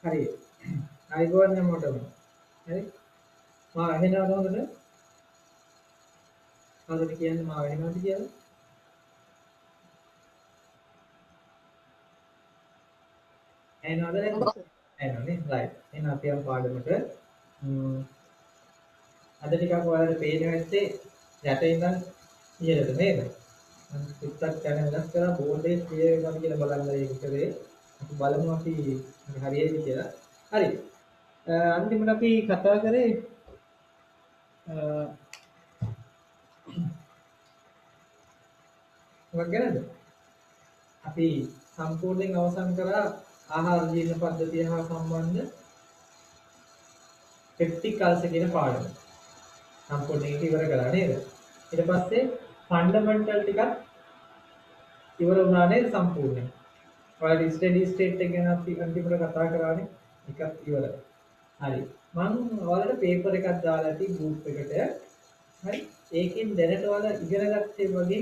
හරි. අයිබෝන් හැමෝටම. හරි. මා ඇහෙනවද හොඳට? කවුරුද කියන්නේ මා ඇහෙනවද කියලා? ඇහෙනවද නැද්ද? ඇහෙනවනේ. right. එහෙනම් අපි යමු පාඩමට. ම්ම් අද ටිකක් ඔයාලට පේනවා ඇත්තේ යට ඉඳන් ඉහළට නේද? මම ටිකක් යන වෙනස් කරලා බෝඩ් එකේ ක්ලියර් වෙනවද කියලා බලන්න ඒක කරේ. අපි බලමු අපි හරියයිද කියලා. හරි. අන්තිමට අපි කතා කරේ මොකක් ගැනද? අපි සම්පූර්ණයෙන් අවසන් කරා ආහාර ජීර්ණ පද්ධතිය හා සම්බන්ධ පෙප්ටික් අල්සර් කියන පාඩම. සම්පූර්ණයෙන් ඒක ඉවර කළා නේද? ඊට පස්සේ ෆන්ඩමෙන්ටල් ටිකක් ඉවර වුණා නේද සම්පූර්ණයෙන්. ඔයාලට ස්ටඩි ස්ටේට් එක ගැන අපි අන්තිමට කතා කරානේ. එකක් ඉවරයි. හරි. මම ඔයාලට පේපර් එකක් දාලා ඇති ගෲප් එකට. හරි. ඒකෙන් දැනට ඔයාලා ඉගෙන ගත්තේ වගේ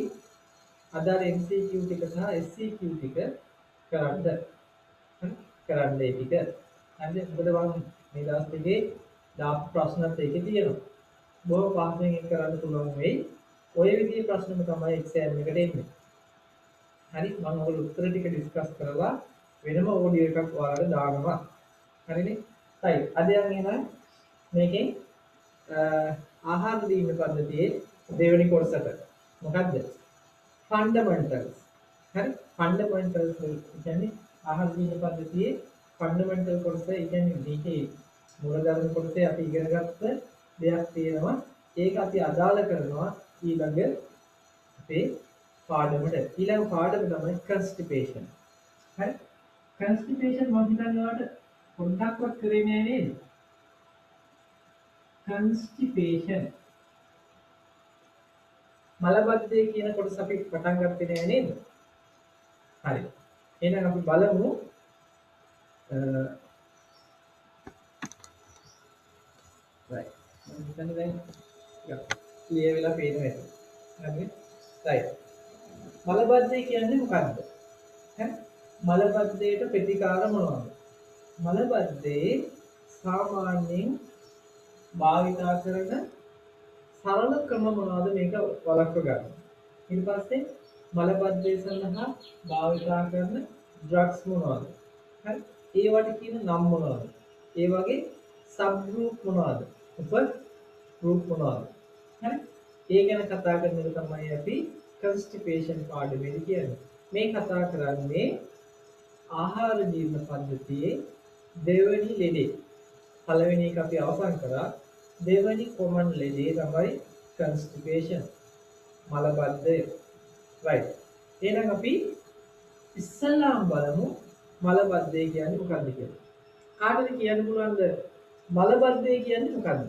අදාළ MCQ ටික සහ SCQ ටික කරන්න. හරි. කරන්න ඒ ටික. හරිද? මොකද මම මේ දවස් දෙකේ දාපු ප්‍රශ්නත් ඒකේ තියෙනවා. බොහෝ පහසුවෙන් ඒක කරන්න පුළුවන් වෙයි. ඔය විදිහේ ප්‍රශ්නම තමයි එක්සෑම් එකට එන්නේ. හරි. මම ඔයගොල්ලෝ උත්තර ටික ඩිස්කස් කරලා වෙනම ඔඩියෝ එකක් ඔයාලට දානවා. හරිනේ? right. අද යන් එහෙනම් මේකෙන් ආහාර දීම පද්ධතියේ දෙවෙනි කොටසට. මොකද්ද? ෆන්ඩමෙන්ටල්ස්. හරි. ෆන්ඩමෙන්ටල්ස් කියන්නේ ආහාර දීම පද්ධතියේ ෆන්ඩමෙන්ටල් කොටස. ඒ කියන්නේ මේකේ මූලධර්ම කොටසේ අපි ඉගෙන ගත්ත දෙයක් තියෙනවා. ඒක අපි අදාළ කරනවා ඊළඟ අපේ පාඩමට. ඊළඟ පාඩම තමයි කන්ස්ටිපේෂන්. හරි. කන්ස්ටිපේෂන් මම හිතන්නේ ඔයාලට පොඩ්ඩක්වත් කරේ නෑ නේද? කන්ස්ටිපේෂන් මලබද්ධය කියන කොටස අපි පටන් ගත්තේ නෑ නේද? හරි. එහෙනම් අපි බලමු right. මම හිතන්නේ දැන් ක්ලියර් වෙලා පේනවා ඒක. හරිද? right. මලබද්ධය කියන්නේ මොකක්ද? ඈ මලබද්ධයට ප්‍රතිකාර මොනවද? මලබද්ධයේ සාමාන්‍යයෙන් භාවිතා කරන සරල ක්‍රම මොනවද මේක වළක්ව ගන්න. ඊට පස්සේ මලබද්ධය සඳහා භාවිතා කරන ඩ්‍රග්ස් මොනවද? හරි. ඒවට කියන නම් මොනවද? ඒ වගේ සබ් ගෲප් මොනවද? උප ගෲප් මොනවද? හරි. ඒ ගැන කතා කරන එක තමයි අපි කන්ස්ටිපේෂන් පාඩමේදී කියන්නේ. මේ කතා කරන්නේ ආහාර ජීර්ණ පද්ධතියේ දෙවෙනි ලෙඩේ. පළවෙනි එක අපි අවසන් කරා. දෙවෙනි කොමන් ලෙඩේ තමයි කන්ස්ටිපේෂන්. මලබද්ධය. right. එහෙනම් අපි ඉස්සල්ලාම බලමු මලබද්ධය කියන්නේ මොකක්ද කියලා. කාටද කියන්න පුළුවන්ද මලබද්ධය කියන්නේ මොකක්ද?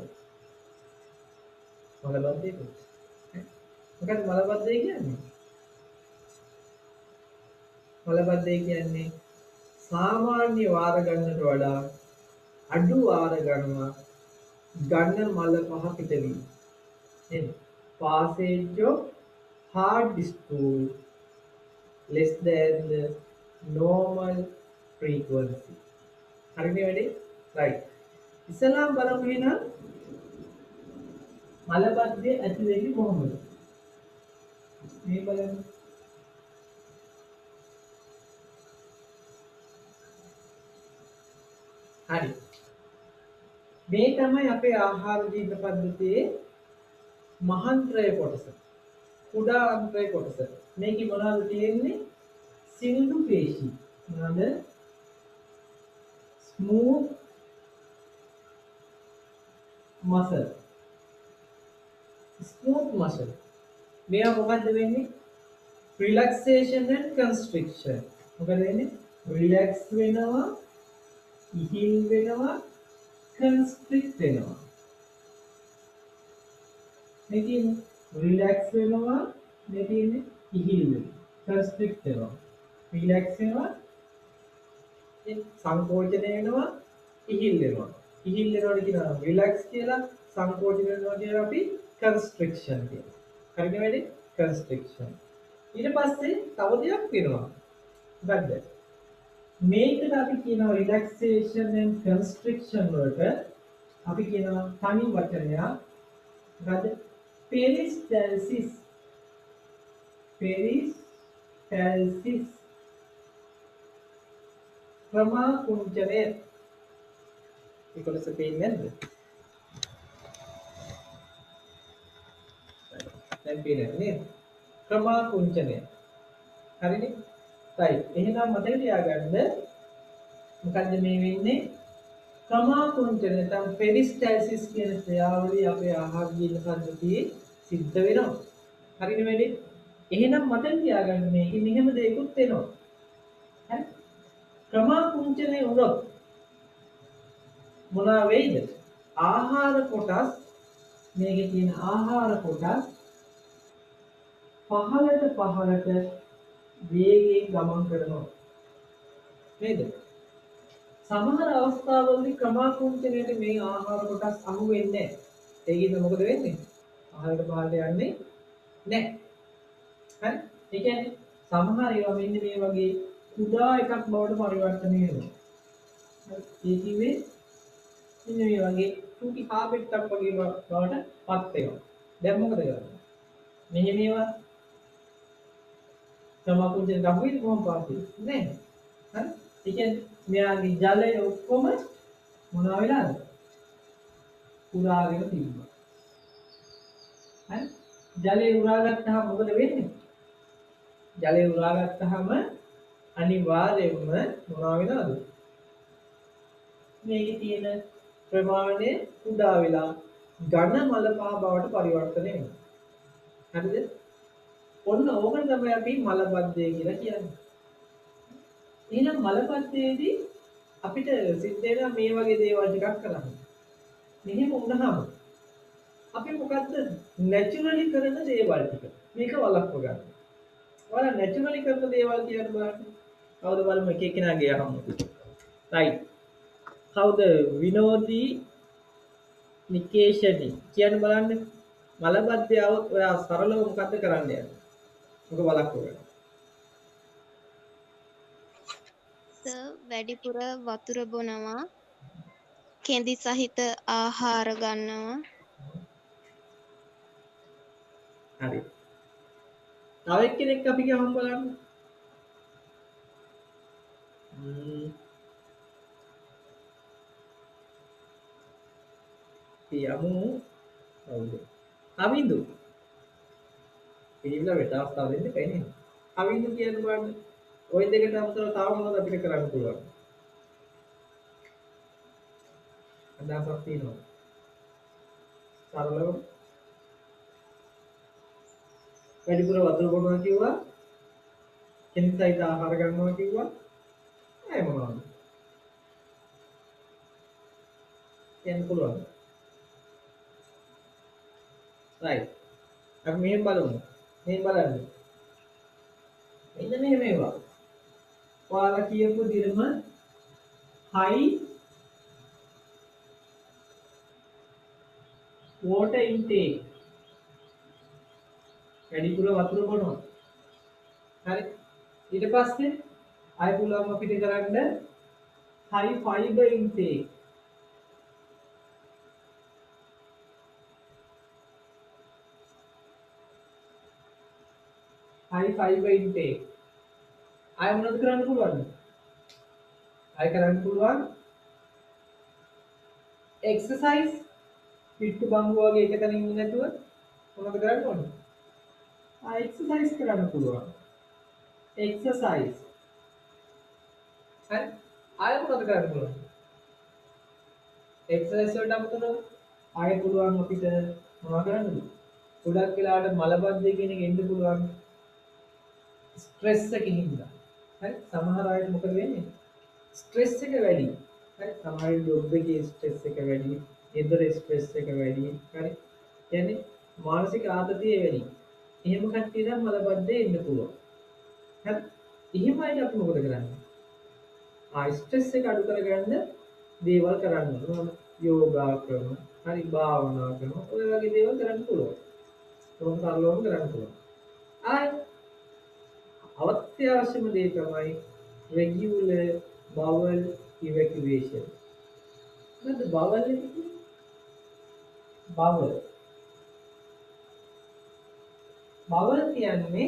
මලබද්ධය කියන්නේ. මොකක්ද මලබද්ධය කියන්නේ? මලබද්ධය කියන්නේ සාමාන්‍ය වාර ගන්නට වඩා අඩු වාර ගන්න මල පහ පිටවීම. නේද? passage of hard stool less than the normal frequency. හරිනේ වැඩේ? right. ඉස්සලාම් බලමු එහෙනම් මලබද්ධය ඇති වෙන්නේ කොහොමද? මේ බලන්න. හරි. මේ තමයි අපේ ආහාර ජීර්ණ පද්ධතියේ මහන්ත්‍රය කොටස. කුඩා අන්ත්‍රය කොටස. මේකේ මොනවද තියෙන්නේ? සිනිඳු පේශි. මොනවද? Smooth muscle. smooth muscle. මේවා මොකද්ද වෙන්නේ? relaxation and constriction. මොකද වෙන්නේ? relax වෙනවා, ඉහිල් වෙනවා, constrict වෙනවා. මේ කියන්නේ relax වෙනවා, මේ කියන්නේ ඉහිල් වෙනවා, constrict වෙනවා. relax වෙනවා, සංකෝචනය වෙනවා, ඉහිල් වෙනවා. ඉහිල් වෙනවට කියනවා relax කියලා, සංකෝචනය වෙනවා කියලා අපි constriction කියනවා. හරිද වැඩි? constriction. ඊට පස්සේ තව දෙයක් වෙනවා. මොකද්ද? මේකට අපි කියනවා relaxation and constriction වලට අපි කියනවා තනි වචනයක් මොකද peristalsis peristalsis ක්‍රමා කුංචනය ඒකලස පේන්නේ නැද්ද දැන් පේන්නේ නේද ක්‍රමා කුංචනය හරිනේ right එහෙනම් මතක තියාගන්න මොකද්ද මේ වෙන්නේ ක්‍රමා කුංචනය නැත්නම් peristalsis කියන ක්‍රියාවලිය අපේ ආහාර ජීර්ණ පද්ධතියේ සිද්ධ වෙනවා හරිනේ වැඩි එහෙනම් මතක තියාගන්න මේකේ මෙහෙම දෙයක්ත් වෙනවා හරි ක්‍රමා කුංචනය වුණොත් මොනවා වෙයිද ආහාර කොටස් මේකේ තියෙන ආහාර කොටස් පහළට වේගයෙන් ගමන් කරනවා නේද සමහර අවස්ථාවලදී ක්‍රමා කුංචනයට මේ ආහාර කොටස් අහු වෙන්නේ නැහැ ඒකෙන්ද මොකද වෙන්නේ ආහාරයට පහළට යන්නේ නැහැ හරි ඒ කියන්නේ සමහර ඒවා මෙන්න මේ වගේ කුඩා එකක් බවට පරිවර්තනය වෙනවා හරි ඒ කිව්වේ මෙන්න මේ වගේ චූටි කාපෙට්ටක් වගේ බවට පත් වෙනවා දැන් මොකද කරන්නේ මෙහි මේවා ක්‍රමා කුංචනයට අහු වෙන්නේ කොහොම පාස් වෙන්නේ නැහැ හරි ඒ කියන්නේ මෙයාගේ ජලය ඔක්කොම මොනවා වෙලාද උරාගෙන තිබ්බා හරි ජලය උරාගත්තාම මොකද වෙන්නේ ජලය උරාගත්තාම අනිවාර්යයෙන්ම මොනවා වෙනවද මේකේ තියෙන ප්‍රමාණය කුඩා වෙලා ඝන මල පහ බවට පරිවර්තනය වෙනවා හරිද ඔන්න ඕකට තමයි අපි මලබද්ධය කියලා කියන්නේ එහෙනම් මලපත්තේදී අපිට සිද්ධ වෙනවා මේ වගේ දේවල් ටිකක් කරන්න. මෙහෙම වුණාම අපි මොකද්ද නැචරලි කරන දේවල් ටික. මේක වළක්ව ගන්න. ඔයාලා නැචරලි කරන දේවල් කියන බලන්න. කවුද බලමු එක එක්කෙනාගේ අහමු. right. කවුද විනෝදී නිකේෂණි කියන බලන්න. මලබද්ධය આવොත් ඔයා සරලව මොකද්ද කරන්න යන්නේ? මොක වළක්ව ගන්න. වැඩිපුර වතුර බොනවා කෙඳි සහිත ආහාර ගන්නවා හරි තව එක්කෙනෙක් අපි ගමන් බලන්න යමු කවුද අවින්දු පිළිවිල වෙට අවස්ථාව දෙන්න කයිනේ අවින්දු කියන බලන්න ওই දෙකට අමතරව තව මොනවද අපිට කරන්න පුළුවන් අදහසක් තියෙනවා සරලව වැඩිපුර වතුර බොනවා කිව්වා කෙනෙක් සහිත ආහාර ගන්නවා කිව්වා ඒ මොනවද කියන්න පුළුවන් right අපි මෙහෙම බලමු මෙහෙම බලන්න මෙන්න මෙහෙම ඒවා ඔයාලා කියපු දිරම high water intake වැඩිපුර වතුර බොනවා හරි ඊට පස්සේ ආය පුළුවන් අපිට කරන්න high fiber intake high fiber intake ආය මොනවද කරන්න පුළුවන් ආය කරන්න පුළුවන් exercise පිට්ටු බංගු වගේ එක තැනින් ඉන්නේ නැතුව මොනවද කරන්න ඕනේ exercise කරන්න පුළුවන් exercise හරි ආය මොනවද කරන්න පුළුවන් exercise වලට අමතරව ආය පුළුවන් අපිට මොනවද කරන්නද ගොඩක් වෙලාවට මලබද්ධය කියන එක එන්න පුළුවන් ස්ට්‍රෙස් එකකින් හින්දා හරි සමහර අයට මොකද වෙන්නේ ස්ට්‍රෙස් එක වැඩි හරි සමහර ජොබ් එකේ ස්ට්‍රෙස් එක වැඩි ගෙදර ස්ට්‍රෙස් එක වැඩි හරි කියන්නේ මානසික ආතතිය වැඩි එහෙම කට්ටිය නම් මලබද්ධය එන්න පුළුවන් හරි එහෙම අයට අපි මොකද කරන්නේ ස්ට්‍රෙස් එක අඩු කරගන්න දේවල් කරන්න ඕන යෝගා ක්‍රම හරි භාවනා ක්‍රම ඔය වගේ දේවල් කරන්න පුළුවන් ඒක සරලවම කරන්න පුළුවන් අත්‍යවශ්‍යම දේ තමයි regular bowel evacuation. මොකද්ද bowel එක කියන්නේ? bowel. bowel කියන්නේ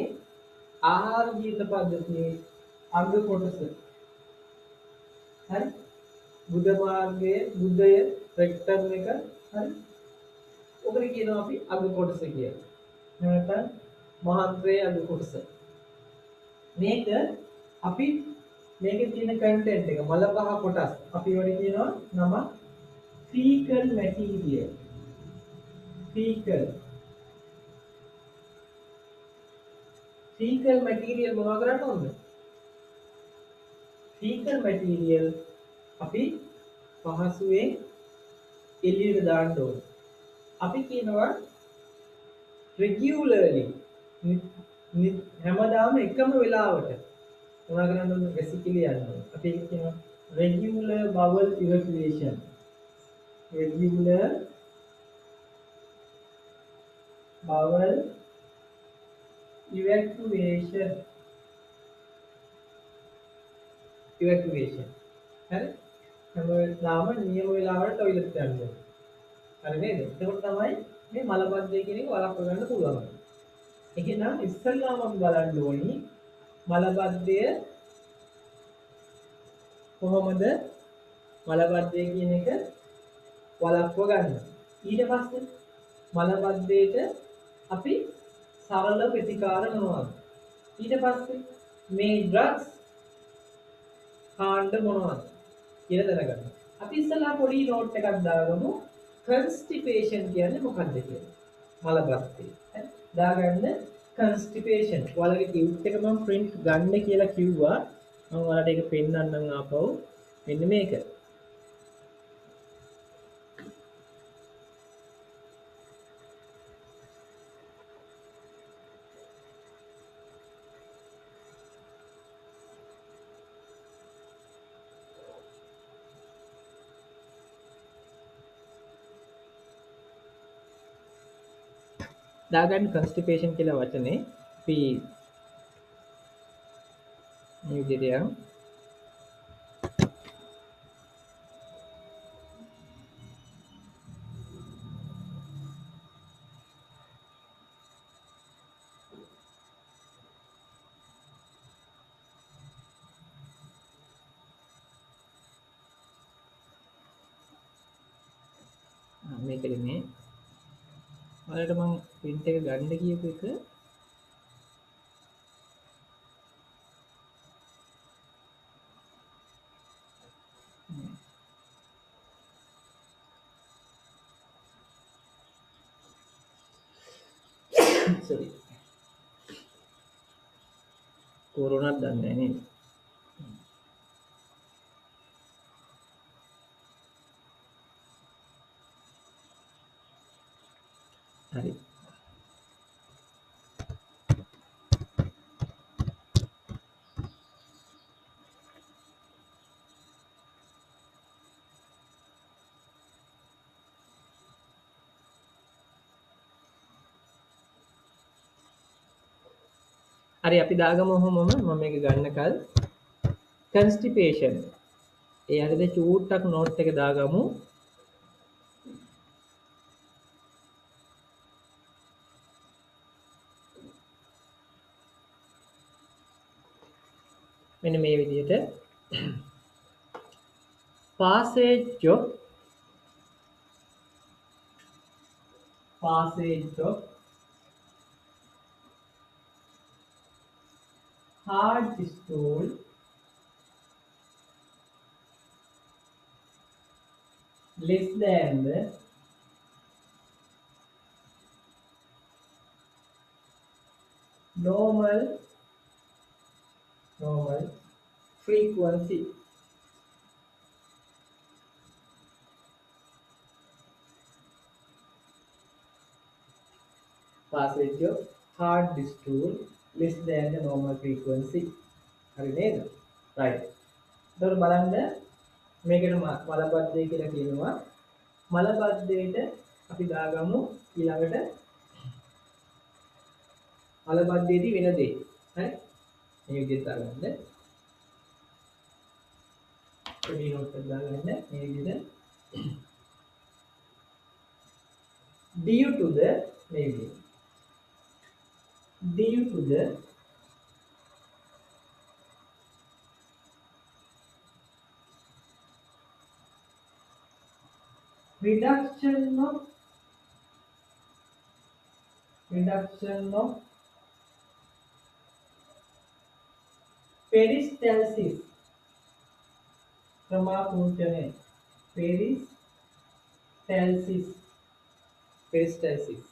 ආහාර ජීර්ණ පද්ධතියේ අංග කොටස. හරි? බුද්ධ මාර්ගයේ බුද්ධය රෙක්ටම් එක හරි? ඔකට කියනවා අපි අග කොටස කියලා. නැත්නම් මහාන්ත්‍රයේ අග කොටස. මේක අපි මේකේ තියෙන කන්ටෙන්ට් එක මල පහ කොටස් අපි වල කියනවා නම fecal material. fecal material මොනවා කරන්න ඕනද? fecal material අපි පහසුවෙන් එළියට දාන්න ඕනේ. අපි කියනවා regularly හැමදාම එකම වෙලාවට මොනවා කරන්න ඕනද? basically යන්න ඕනේ. අපි ඒක කියනවා regular bowel evacuation. regular bowel evacuation. හරි? හැමදාම නියම වෙලාවට টয়ලට් යන්න ඕනේ. හරි නේද? එතකොට තමයි මේ මලබද්ධය කියන එක වළක්ව ගන්න පුළුවන්. එහෙනම් ඉස්සල්ලාම අපි බලන්න ඕනි මලබද්ධය කොහොමද මලබද්ධය කියන එක වළක්ව ගන්න. ඊට පස්සේ මලබද්ධයට අපි සරල ප්‍රතිකාර මොනවද? ඊට පස්සේ මේ ඩ්‍රග්ස් කාණ්ඩ මොනවද කියලා දැනගන්න. අපි ඉස්සලා පොඩි නෝට් එකක් දාගමු. constipation කියන්නේ මොකක්ද කියලා. මලබද්ධය. හරි? දාගන්න constipation. ඔයාලගේ ටියුට් එක මම print ගන්න කියලා කිව්වා. මම ඔයාලට ඒක පෙන්නන්නම් ආපහු. මෙන්න මේක. දාගන්න constipation කියලා වචනේ අපි මේ විදිහට යමු. මේකද මේ ඔයාලට මම print එක ගන්න කියපු එක sorry කොරෝනාත් දන්නේ නැහැ නේද? හරි. හරි අපි දාගමු ඔහොමම මම මේක ගන්නකල් constipation. ඒ හරිද චූට්ටක් නෝට් එක දාගමු. මෙන්න මේ විදිහට passage of hard stool less than the normal frequency. Passage of hard stool less than the normal frequency. හරි නේද? right. එතකොට බලන්න මේකට මලබද්ධය කියලා කියනවා. මලබද්ධයට අපි දාගමු ඊළඟට මලබද්ධයේදී වෙන දේ. හරි? මේ විදිහට දාගන්න. පොඩි නෝට් එකක් දාගෙන මේ විදිහට due to the මේ විදිහට due to the reduction of peristalsis ක්‍රමාපූර්ණය peristalsis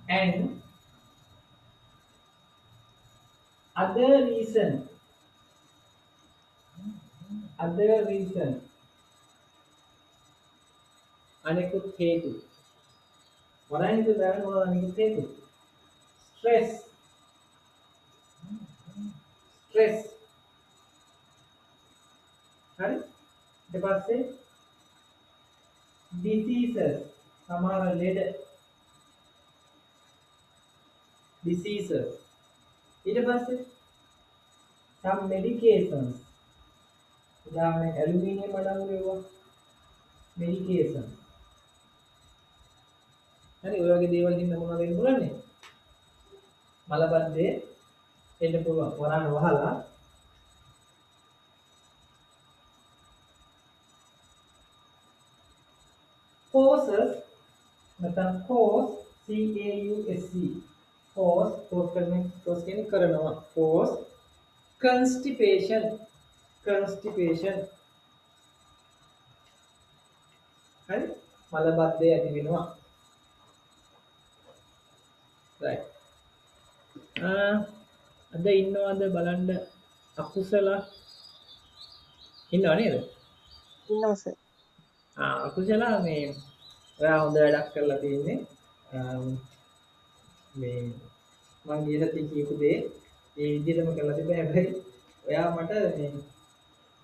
and other reason අනෙකුත් හේතු වරයින්ද දාන මොනවද අනෙකුත් හේතු stress හරි ඊට පස්සේ diseases සමහර ලෙඩ diseases ඊට පස්සේ some medications උදාහරණයක් ඇලුමිනියම් අඩංගු වේවා medication හරි ඔය වගේ දේවල් හින්දා මොනවද වෙන්න පුළුවන්නේ මලබද්ධය එන්න පුළුවන් වරාන වහලා causes නැත්නම් cause cause කියන්නේ කරනවා cause constipation හරි මලබද්ධය ඇති වෙනවා right අද ඉන්නවද බලන්න අකුසල ඉන්නව නේද ඉන්නවා සර්. අකුසල මේ ඔයා හොඳ වැඩක් කරලා තියෙන්නේ මේ මම ගියලා කියපු දේ ඒ විදිහටම කරලා තිබ්බ හැබැයි ඔයා මට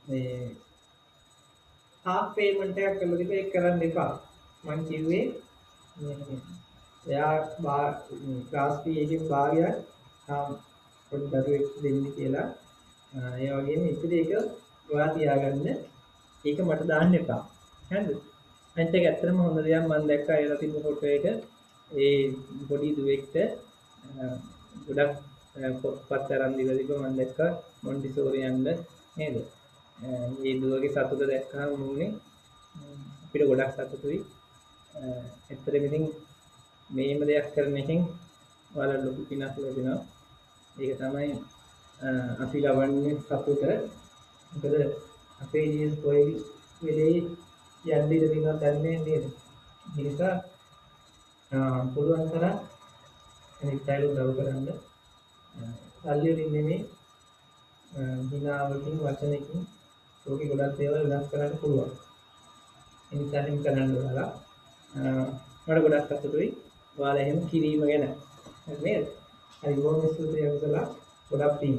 මේ half payment එකක් කරලා තිබ්බ ඒක කරන්න එපා මම කිව්වේ එයා ක්ලාස් fee එකකින් භාගයක් පොඩි දරුවෙක් දෙන්න කියලා ඒ වගේම ඉතින් ඒක ඔයා තියාගන්න ඒක මට දාන්න එපා හරිද අනිත් එක ඇත්තටම හොඳ දෙයක් මම දැක්කා ඒලා තිබ්බ ෆොටෝ එක ඒ පොඩි දුවෙක්ට ගොඩක් පොත්පත් අරන් දීලා තිබ්බ මම දැක්කා මොන්ටිසෝරි යන්න නේද මේ දුවගේ සතුට දැක්කම මුන්නේ අපිට ගොඩක් සතුටුයි ඇත්තටම ඉතින් මේම දෙයක් කරන එකෙන් ඔයාලා ලොකු පිනක් ලැබෙනවා ඒක තමයි අපි ලබන්නේ සතුට මොකද අපේ ජීවිත කොයි වෙලේ යන්නේ දෙනවා දන්නේ නේද ඒ නිසා පුළුවන් තරම් අනිත් අයව උදව් කරන්න සල්ලි වලින් නෙමෙයි හිනාවකින් වචනකින් ලෝකේ ගොඩක් දේවල් වෙනස් කරන්න පුළුවන් ඒ නිසා එහෙම කරන්න ඔයාලා මට ගොඩක් සතුටුයි ඔයාලා එහෙම කිරීම ගැන නේද හරි බොහොම ස්තුතියි අකුසලා ගොඩක් පිං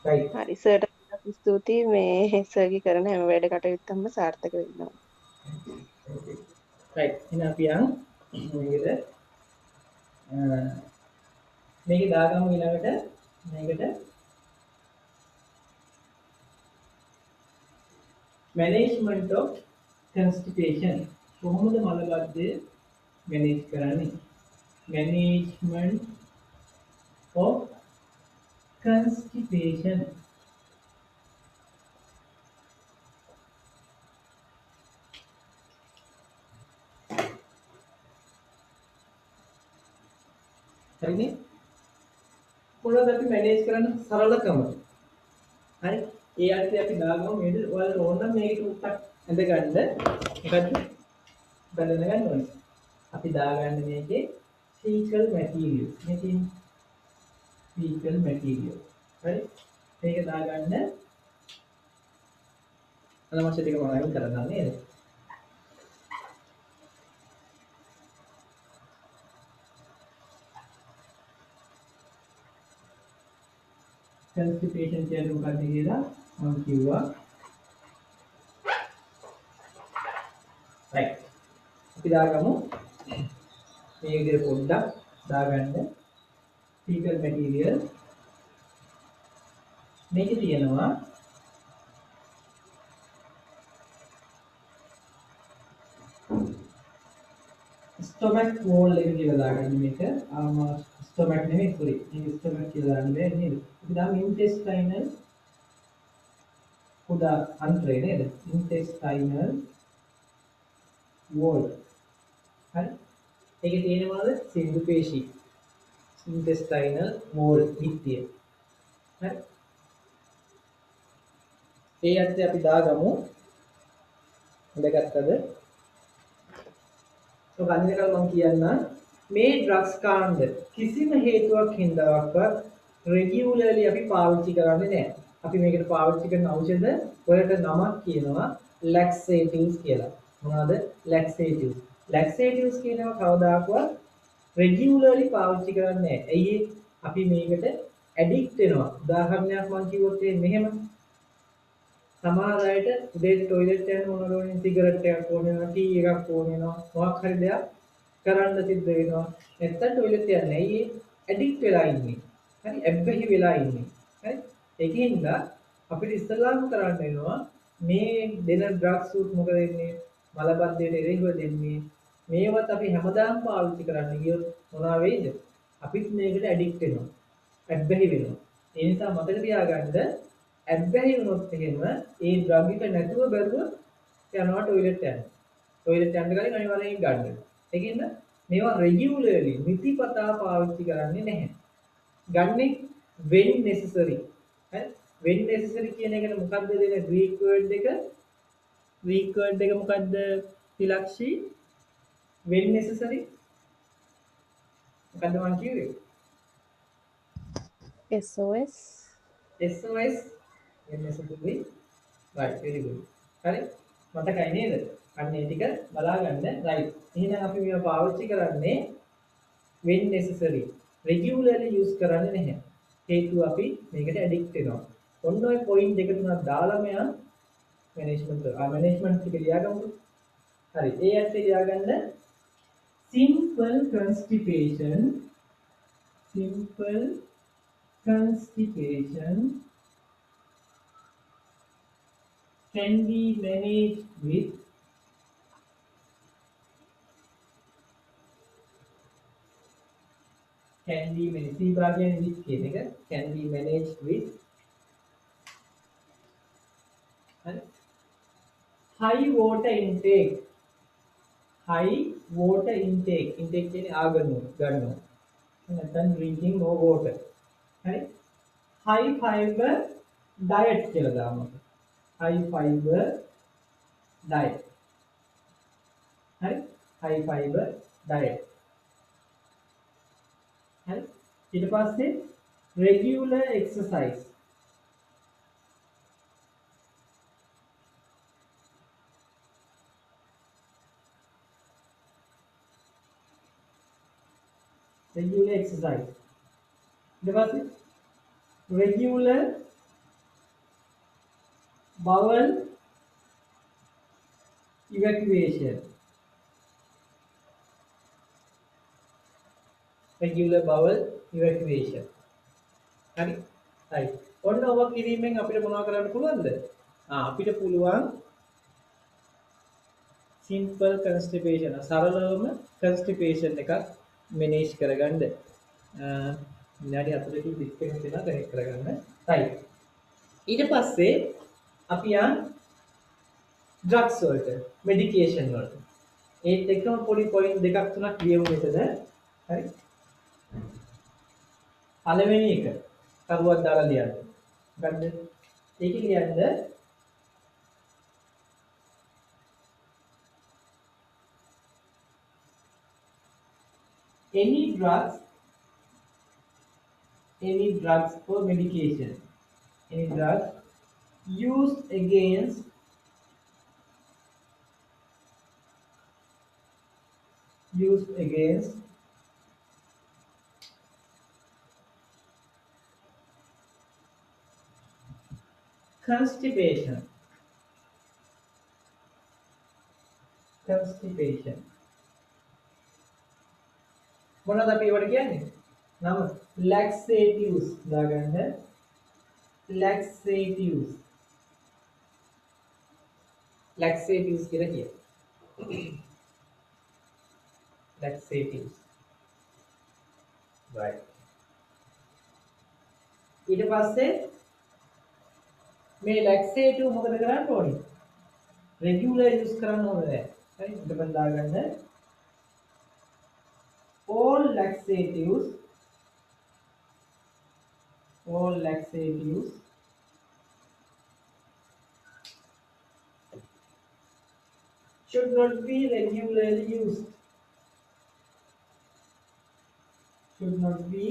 right හරි සර්ට ස්තුතියි මේ සර්ගේ කරන හැම වැඩ කටයුත්තක්ම සාර්ථක වෙනවා. right එහෙනම් අපි යන් මේක දාගමු ඊළඟට මේකට management of constipation කොහොමද මලබද්ධය manage කරන්නේ management of constipation හරිනේ මොනවද අපි මැනේජ් කරන්න සරල ක්‍රම හරි ඒ අර්ථය අපි දාගමු මේක ඔයාලට ඕන නම් මේක උත්තක් ඇඳ ගන්න මොකද්ද බලන්න ගන්න ඕනේ අපි දාගන්න මේකේ fecal material මේකේ fecal material හරි මේක දාගන්න අනවශ්‍ය ටික මම අයින් කරනවා නේද constipation කියන්නේ මොකක්ද කියලා මම කිව්වා right අපි දාගමු මේ විදිහට පොඩ්ඩක් දාගන්න fecal material මේකේ තියෙනවා ස්ටොමක් වෝල් එක කියලා දාගන්න මේක. ස්ටොමක් නෙමෙයි sorry. මේක ස්ටොමක් කියලා දාන්න බෑ නේද? අපි දාමු intestinal කුඩා අන්ත්‍රය නේද? intestinal wall. හරි. ඒකේ තියෙනවාද සින්දු පේශී. intestinal wall පිටිය. හරි. ඒ යත්තේ අපි දාගමු. හොඳගත්තද? ඔක අනිත් එක මම කියන්න මේ ඩ්‍රග්ස් කාණ්ඩ කිසිම හේතුවක් හින්දාවත් රෙගියුලර්ලි අපි පාවිච්චි කරන්නේ නැහැ. අපි මේකට පාවිච්චි කරන ඖෂධ වලට නමක් කියනවා ලැක්සේටිව්ස් කියලා. මොනවාද? ලැක්සේටිව්ස්. ලැක්සේටිව්ස් කියනවා කවදාකවත් රෙගියුලර්ලි පාවිච්චි කරන්නේ නැහැ. ඇයි අපි මේකට ඇඩික්ට් වෙනවා. උදාහරණයක් මම කිව්වොත් මෙහෙම සමහර අයට උදේ টয়ලට් යන මොනවා ඕනේ සිගරට් එකක් ඕනේ වෙනවා ටී එකක් ඕනේ වෙනවා මොකක් හරි දෙයක් කරන්න සිද්ධ වෙනවා නැත්තම් টয়ලට් යන්නේ ඇයි ඇඩික්ට් වෙලා ඉන්නේ හරි ඇබ්බැහි වෙලා ඉන්නේ හරි ඒකින්ද අපිට ඉස්සල්ලාම කරන්න වෙනවා මේ දෙන ඩ්‍රග්ස් උත් මොකද වෙන්නේ මලබද්ධයට එරෙහිව දෙන්නේ මේවත් අපි හැමදාම පාවිච්චි කරන්න ගියොත් මොනවා වෙයිද අපිත් මේකට ඇඩික්ට් වෙනවා ඇබ්බැහි වෙනවා ඒ නිසා මතක තියාගන්න ඇබ්බැහි වුණොත් එහෙම ඒ ඩ්‍රග් එක නැතුව බැලුවොත් යනවා টয়ලට් යන්න. টয়ලට් යන්න ගලින් අනිවාර්යෙන් ගන්න. ඒකින්ද මේවා රෙගියුලර්ලි නිතිපතා පාවිච්චි කරන්නේ නැහැ. ගන්නේ when necessary. හරි? when necessary කියන එකට මොකක්ද දෙන Greek word එක? Greek word එක මොකක්ද? තිලක්ෂී when necessary. මොකක්ද මම කිව්වේ? SOS SOS when necessary. right very good. හරි? මතකයි නේද? අන්න ඒ ටික බලාගන්න. right. එහෙනම් අපි මේවා පාවිච්චි කරන්නේ when necessary. regularly use කරන්නේ නැහැ. හේතුව අපි මේකට ඇඩික්ට් වෙනවා. ඔන්න ඔය පොයින්ට් දෙක තුනක් දාලාම යන මැනේජ්මන්ට් ටික ලියාගමු. හරි. ඒ ඇත්තේ ලියාගන්න simple constipation can be managed with can be managed with high water intake කියන්නේ ගන්නවා නැත්නම් drinking more water හරි high fiber diet කියලා දාමු high fiber diet හරි high fiber diet හරි ඊට පස්සේ regular exercise ඊට පස්සේ regular bowel evacuation හරි right ඔන්න ඔව කිරීමෙන් අපිට මොනව කරන්න පුළුවන්ද අපිට පුළුවන් simple constipation සරලවම constipation එකක් manage කරගන්න විනාඩි 4කින් 20කින් දෙනවා connect කරගන්න right ඊට පස්සේ අපි යන් drugs වලට medication වලට ඒත් එක්කම පොඩි point දෙකක් තුනක් ලියමු මෙතන හරි පළවෙනි එක කරුවක් දාලා ලියන්න ගන්න ඒක ලියන්න any drugs for medication any drugs used against constipation මොනවද අපි ඒවට කියන්නේ නම laxatives දාගන්න laxatives. Laxatives කියලා කියනවා. Laxatives. Right. ඊට පස්සේ මේ laxative මොකද කරන්න ඕනේ? Regular use කරන්න ඕනේ නැහැ. හරි? ඊට පස්සේ දාගන්න all laxatives should not be regularly used. Should not be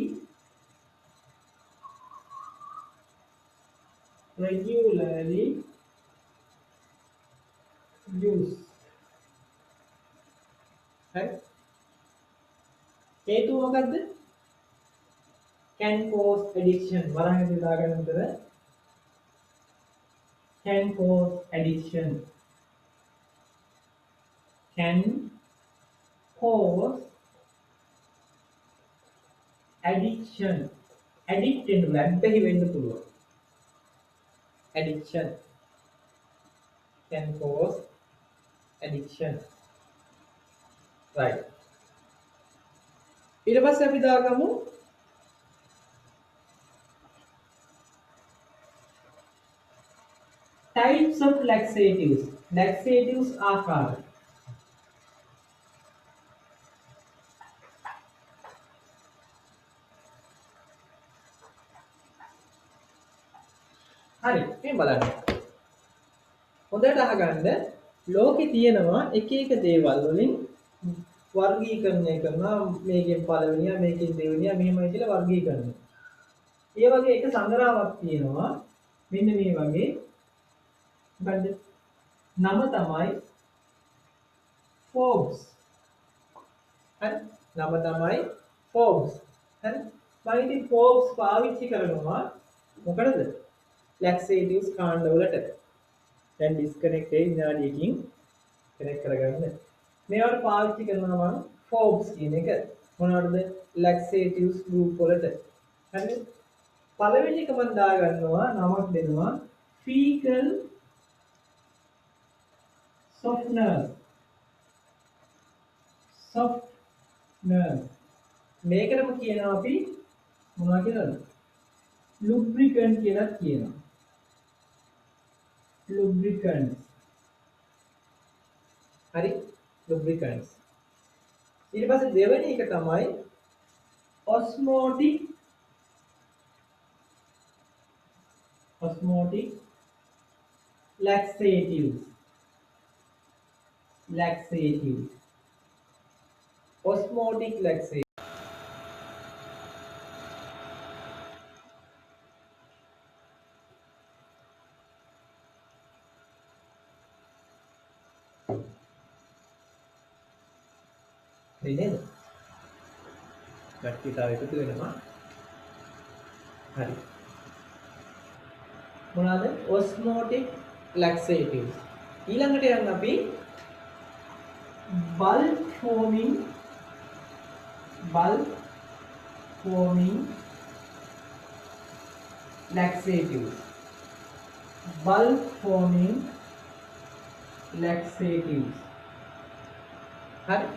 regularly used. Right? හේතුව මොකද්ද? Can cause addiction. වරහන් දාගන්න උතර can cause addiction. Can cause addiction. Addict වෙන්න බැබ්බෙහි වෙන්න පුළුවන්. Addiction can cause addiction. Right. ඊට පස්සේ අපි දාගමු types of laxatives. Laxatives ආකාර. හරි මේ බලන්න. හොඳට අහගන්න ලෝකේ තියෙනවා එක එක දේවල් වලින් වර්ගීකරණය කරනවා මේකෙන් පළවෙනියා මේකෙන් දෙවෙනියා මෙහෙමයි කියලා වර්ගීකරණය. ඒ වගේ එක සංග්‍රහයක් තියෙනවා මෙන්න මේ වගේ. මොකද්ද? නම තමයි Forbes. හරි? නම තමයි Forbes. හරි? මම ඉතින් Forbes පාවිච්චි කරනවා මොකටද? laxatives කාණ්ඩ වලට. දැන් disconnect වෙයි විනාඩියකින් කනෙක්ට් කරගන්න. මේවට පාවිච්චි කරනවා මම Forbes කියන එක. මොනවටද? laxatives group වලට. හරිද? පළවෙනි එක මම දාගන්නවා නමක් දෙනවා fecal softeners. මේකටම කියනවා අපි මොනවා කියලාද? lubricant කියලා කියනවා. lubricants. හරි? lubricants. ඊට පස්සේ දෙවෙනි එක තමයි osmotic laxatives. Osmotic laxatives. හරි නේද? ගැට්ටිතාව එකතු වෙනවා. හරි. මොනවාද? osmotic laxatives. ඊළඟට යන්න අපි bulk forming laxatives. Bulk forming laxatives. හරි.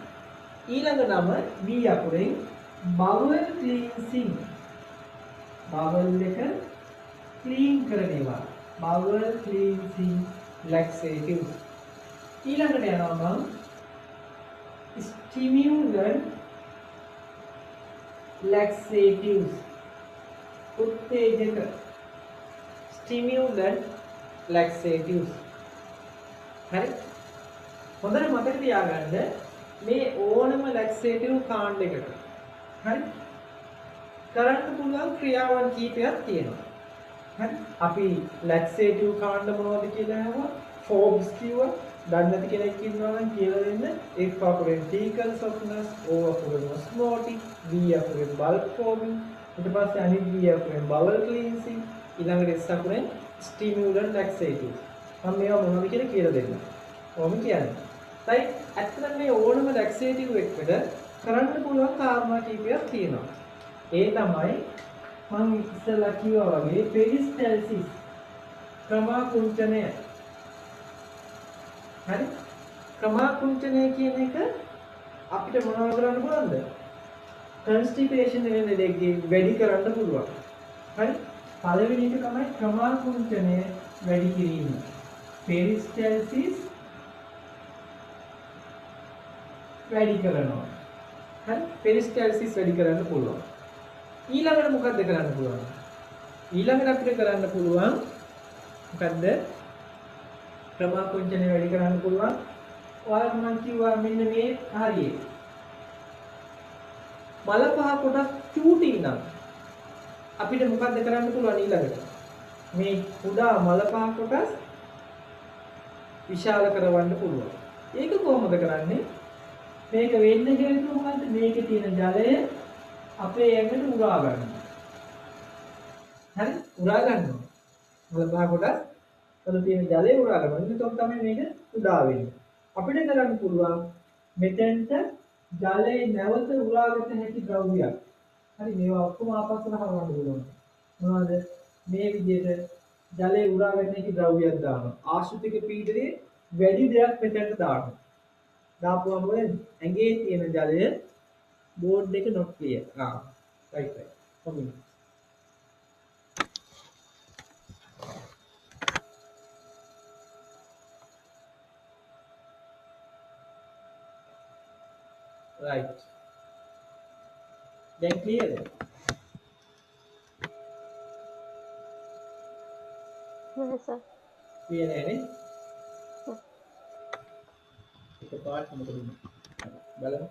ඊළඟ නම B අකුරෙන් bowel cleansing. bowel එක clean කරනවා. bowel cleansing laxatives. ඊළඟට යනවා මම stimulant laxatives. උත්තේජක stimulant laxatives. හරි. හොඳට මතක තියාගන්න මේ ඕනම laxative කාණ්ඩයකට හරි කරන්න පුළුවන් ක්‍රියාවන් කීපයක් තියෙනවා. හරි අපි laxative කාණ්ඩ මොනවද කියලා අහුවා Forbes කිව්වා. දන්නේ නැති කෙනෙක් ඉන්නවා නම් කියලා දෙන්න. එක් අකුරෙන් fecal softeners, O අකුරෙන් osmotic, B අකුරෙන් bulk forming, ඊට පස්සේ අනිත් B අකුරෙන් bowel cleansing, ඊළඟට S අකුරෙන් stimulant laxatives. මම මේවා මොනවද කියලා කියලා දෙන්න. කොහොමද කියන්නේ? right ඇත්තටම මේ ඕනම laxative එකට කරන්න පුළුවන් කාරණා කීපයක් තියෙනවා. ඒ තමයි මම ඉස්සෙල්ලා කිව්වා වගේ පෙරිස්ටැල්සිස් ක්‍රමාකුංචනය. හරි? ක්‍රමාකුංචනය කියන එක අපිට මොනවද කරන්න පුළුවන්ද? කන්ස්ටිපේෂන් වෙන දෙකේ වැඩි කරන්න පුළුවන්. හරි? පළවෙනි එක තමයි ක්‍රමාකුංචනය වැඩි කිරීම. පෙරිස්ටැල්සිස් වැඩි කරනවා. හරි? පෙරිස්ටැල්සිස් වැඩි කරන්න පුළුවන්. ඊළඟට මොකද්ද කරන්න පුළුවන්? ඊළඟට අපිට කරන්න පුළුවන් මොකද්ද? ක්‍රමාකුංචනය වැඩි කරන්න පුළුවන්. ඔයාලට මම කිව්වා මෙන්න මේ හරියේ. මල පහ කොටස් චූටි නම් අපිට මොකද්ද කරන්න පුළුවන් ඊළඟට? මේ කුඩා මල පහ කොටස් විශාල කරවන්න පුළුවන්. ඒක කොහොමද කරන්නේ? මේක වෙන්න හේතුව මොකද්ද? මේකේ තියෙන ජලය අපේ ඇඟට උරා ගන්නවා. හරි? උරා ගන්නවා. මල පහ කොටස් වල තියෙන ජලය උරා ගන්නවා. එතකොට තමයි මේක කුඩා වෙන්නේ. අපිට කරන්න පුළුවන් මෙතෙන්ට ජලයේ නැවත උරාගත හැකි ද්‍රව්‍යයක්. හරි මේවා ඔක්කොම ආපස්සට හරවන්න පුළුවන්. මොනවද? මේ විදිහට ජලයේ උරාගත හැකි ද්‍රව්‍යයක් දානවා. ආශ්‍රිතික පීඩනයේ වැඩි දෙයක් මෙතෙන්ට දානවා. දාපුවම මොකද? ඇඟේ තියෙන ජලය බෝඩ් එක not clear. right. කොහොමද? right. දැන් clear ද? නෑ සර්. clear නෑනේ? එකපාරට මොකද උනේ? බලමු.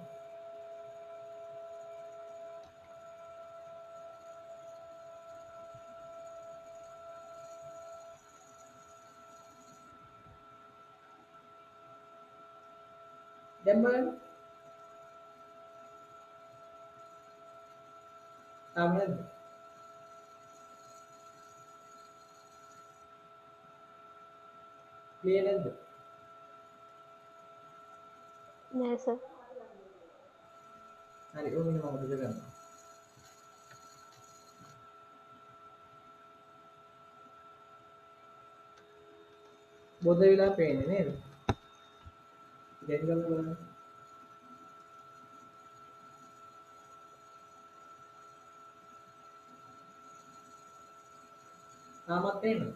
දැන් බලන්න. තාම නැද්ද? clear නැද්ද? නෑ සර්. හරි ඕක මම මොකද කරන්නේ? බොද වෙලා පේන්නේ නේද? දැන් ගමු බලන්න. තාමත් පේන්නේ.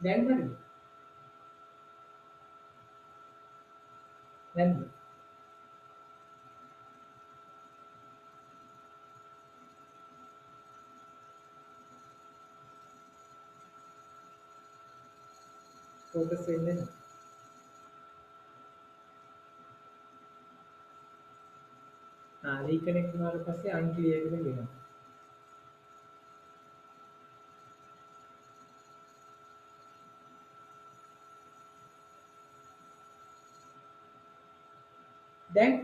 දැන් හරිද? නැද්ද? ફોકસ වෙන්නේ නැහැ. රීකනෙක්ට් වුණාට පස්සේ අන්ක්ලියර් එකට ගෙනවා. දැන්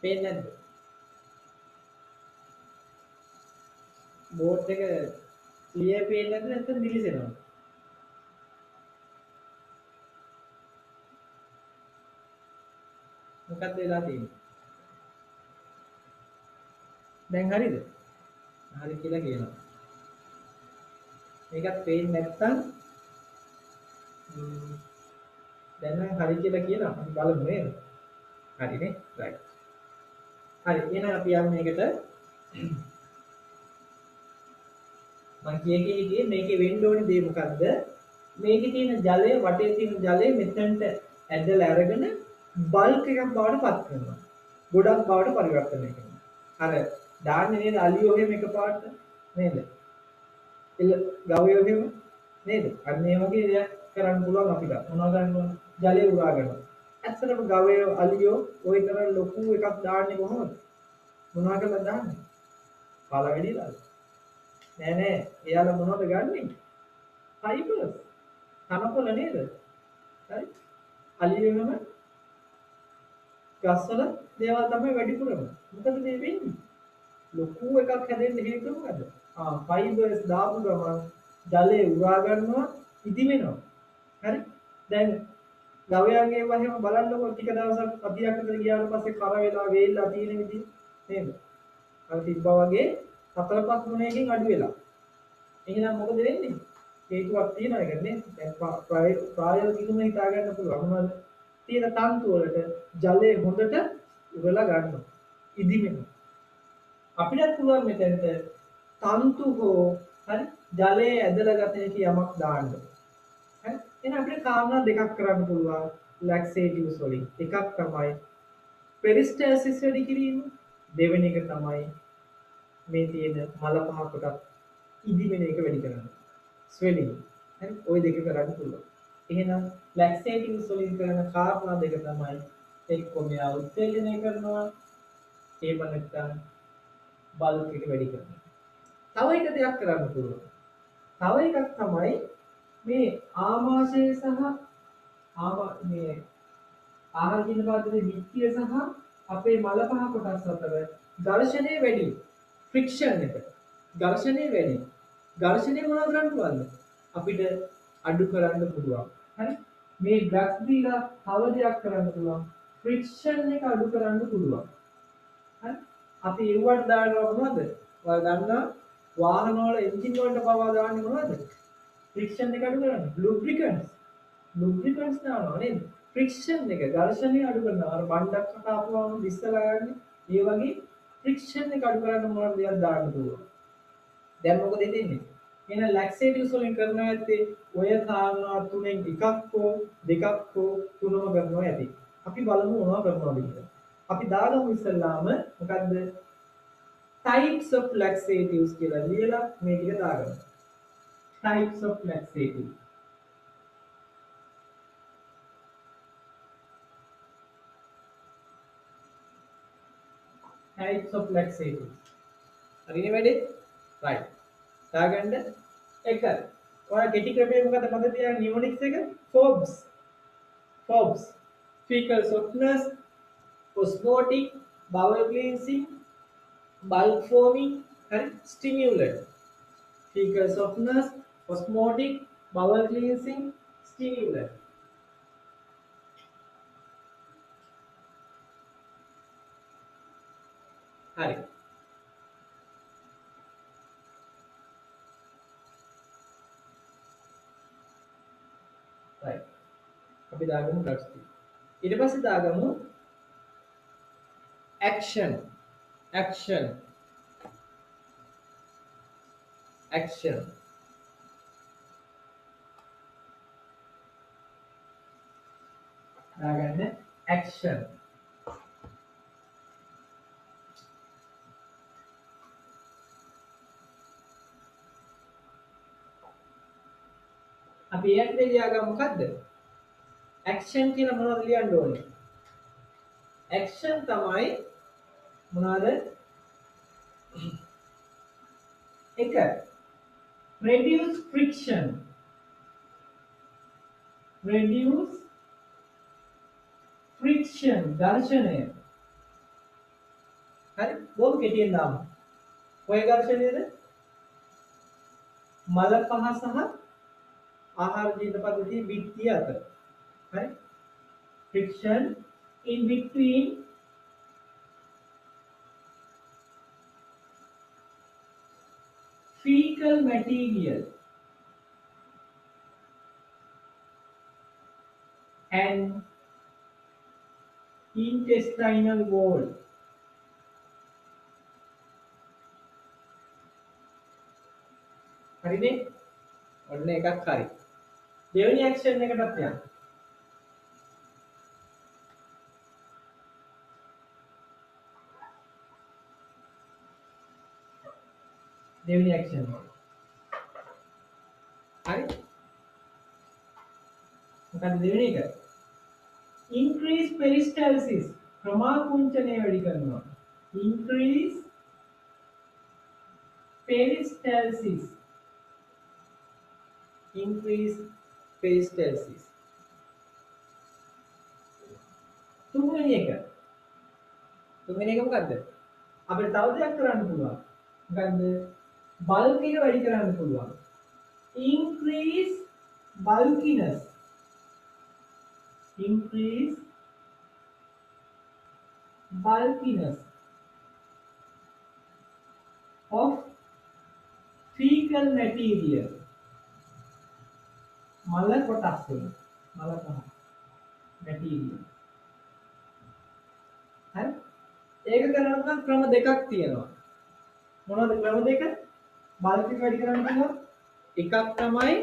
පේන්නේ නැද්ද? බෝඩ් එක ක්ලියර් පේන්නේ නැද්ද නැත්නම් දිලිසෙනවද? මොකක්ද වෙලා තියෙන්නේ? දැන් හරිද? හරි කියලා කියනවා. මේකත් පේන්නේ නැත්නම් දැන් නම් හරි කියලා කියනවා. අපි බලමු නේද? හරිනේ? right. හරි එහෙනම් අපි යමු මේකට මම කියේ මේකේ වෙන්න ඕනේ දේ මොකද්ද? මේකේ තියෙන ජලය වටේ තියෙන ජලය මෙතනට ඇදලා අරගෙන බල්ක් එකක් බවට පත් කරනවා. ගොඩක් බවට පරිවර්තනය කරනවා. අර දාන්නේ නේද අලියෝ එහෙම එකපාරට නේද? එළ ගවයෝ එහෙම නේද? අන්න ඒ වගේ දෙයක් කරන්න පුළුවන් අපිට. මොනවද කරන්න? ජලය උරා ගන්නවා. ඇත්තටම ගවයෝ අලියෝ ওই තරම් ලොකු එකක් දාන්නේ කොහොමද? මොනවා කරලා දාන්නේ? කාලා වැඩිලාද? නෑ එයාලා මොනවද ගන්නෙ? ෆයිබර්ස්. තනකොළ නේද? හරි? අලියෙම ගස්වල දේවල් තමයි වැඩිපුරම. මොකද මේ වෙන්නේ? ලොකු එකක් හැදෙන්න හේතුව මොකද? ෆයිබර්ස් දාපු ගමන් ජලය උරා ගන්නවා, ඉදි වෙනවා. හරි? දැන් ගවයන්ගේ වහේම බලන්නකො ටික දවසක් අධියක් විතර ගියාට පස්සේ කර වෙලා වේල්ලා තියෙන විදිහ නේද? අර තිබ්බා වගේ 4-5 ගුණයකින් අඩු වෙලා. එහෙනම් මොකද වෙන්නේ? හේතුවක් තියෙනවා ඒක නේ. දැන් ප්‍රායෝගිකව හිතා ගන්න පුළුවන්. මොනවද? තියෙන තන්තු වලට ජලය හොඳට උරලා ගන්නවා. ඉදි වෙනවා. අපිටත් පුළුවන් මෙතෙන්ට තන්තු හෝ හරි ජලයේ ඇදලා ගත හැකි යමක් දාන්න. හරි? එහෙනම් අපිට කාරණා දෙකක් කරන්න පුළුවන් ලැක්සේටිව්ස් වලින්. එකක් තමයි පෙරිස්ටල්සිස් වැඩි කිරීම. දෙවෙනි එක තමයි මේ තියෙන මල පහ කොටක් ඉදි වෙන එක වැඩි කරන්න. ස්වෙලින්. හරි? ওই දෙක කරන්න පුළුවන්. එහෙනම් ලැක්සේටිව්ස් වලින් කරන කාරණා දෙක තමයි එක්ක මෙයා උත්තේජනය කරනවා එහෙම නැත්නම් බල්ක් එක වැඩි කරනවා. තව එක දෙයක් කරන්න පුළුවන්. තව එකක් තමයි මේ ආමාශය සහ මේ ආහාර කියන පද්ධතියේ විත්‍ය සහ අපේ මල පහ කොටස් අතර ඝර්ෂණය වැඩි. ෆ්‍රික්ෂන් එක. ඝර්ෂණය වැඩි. ඝර්ෂණය මොනවද කරන්න පුළුවන්ද? අපිට අඩු කරන්න පුළුවන්. හරි? මේ ඩ්‍රග්ස් දීලා තව දෙයක් කරන්න පුළුවන්. ෆ්‍රික්ෂන් එක අඩු කරන්න පුළුවන්. හරි? අපි ඒවට දානවා මොනවද? ඔයාලා දන්නා වාහන වල එන්ජින් වලට පවා දාන්නේ මොනවද? ෆ්‍රික්ෂන් එක අඩු කරන්න. ලුබ්‍රිකන්ට්ස් දානවා නේද? ෆ්‍රික්ෂන් එක ඝර්ෂණය අඩු කරනවා. අර බණ්ඩක් කතාපුවාම විශ්සලා ගන්න. ඒ වගේ ෆ්‍රික්ෂන් එක අඩු කරන්න මොනවද දෙයක් දාන්න පුළුවන්. දැන් මොකද දෙන්නේ? එහෙනම් ලැක්සේටිව්ස් වලින් කරනවා ඇත්තේ ඔය කාරණා තුනෙන් එකක් හෝ දෙකක් හෝ තුනම කරනවා ඇති. අපි බලමු මොනවද කරනවද කියලා. අපි දාගමු ඉස්සල්ලාම මොකද්ද? types of laxatives කියලා ලියලා මේ ටික දාගමු. types of laxatives. types of laxatives. හරිනේ වැඩේ? right. දාගන්න එක. ඔයාලා කෙටි ක්‍රමයේ මොකද මතක තියාගන්න නියොනික්ස් එක? FOBS. FOBS. fecal softness, osmotic, bowel cleansing, bulk forming and stimulant. Fecal softness, osmotic, bowel cleansing, stimulant. හරි. right. අපි දාගමු ඩ්‍රග්ස් ටික. ඊට පස්සේ දාගමු action. action. action. දාගන්න action. අපි එයත් ලියාගමු මොකද්ද? action කියලා මොනවද ලියන්න ඕනේ? action තමයි මොනවද? එක reduce friction. reduce friction ඝර්ෂණය. හරි? බොහොම කෙටියෙන් දාමු. කොයි ඝර්ෂණයද? මල පහ සහ ආහාර ජීර්ණ පද්ධතියේ බිත්තිය අතර. හරි? friction in between fecal material and intestinal wall. හරිනේ? ඔන්න එකක් හරි. දෙවෙනි ඇක්ෂන් එකටත් යන්න. දෙවෙනි ඇක්ෂන් එක. හරි? මොකද දෙවෙනි එක? increase peristalsis ප්‍රමාකුංචනය වැඩි කරනවා. increase peristalsis. increase peristalsis. තුන්වෙනි එක තුන්වෙනි එක මොකද්ද? අපිට තව දෙයක් කරන්න පුළුවන්. මොකද්ද? බල්ක් එක වැඩි කරන්න පුළුවන්. increase bulkiness. increase bulkiness of fecal material. මල කොටස් වල මල කොටස් material. හරි? ඒක කරන්න නම් ක්‍රම දෙකක් තියෙනවා. මොනවද ක්‍රම දෙක? බල්ක් එක වැඩි කරන්න පුළුවන්. එකක් තමයි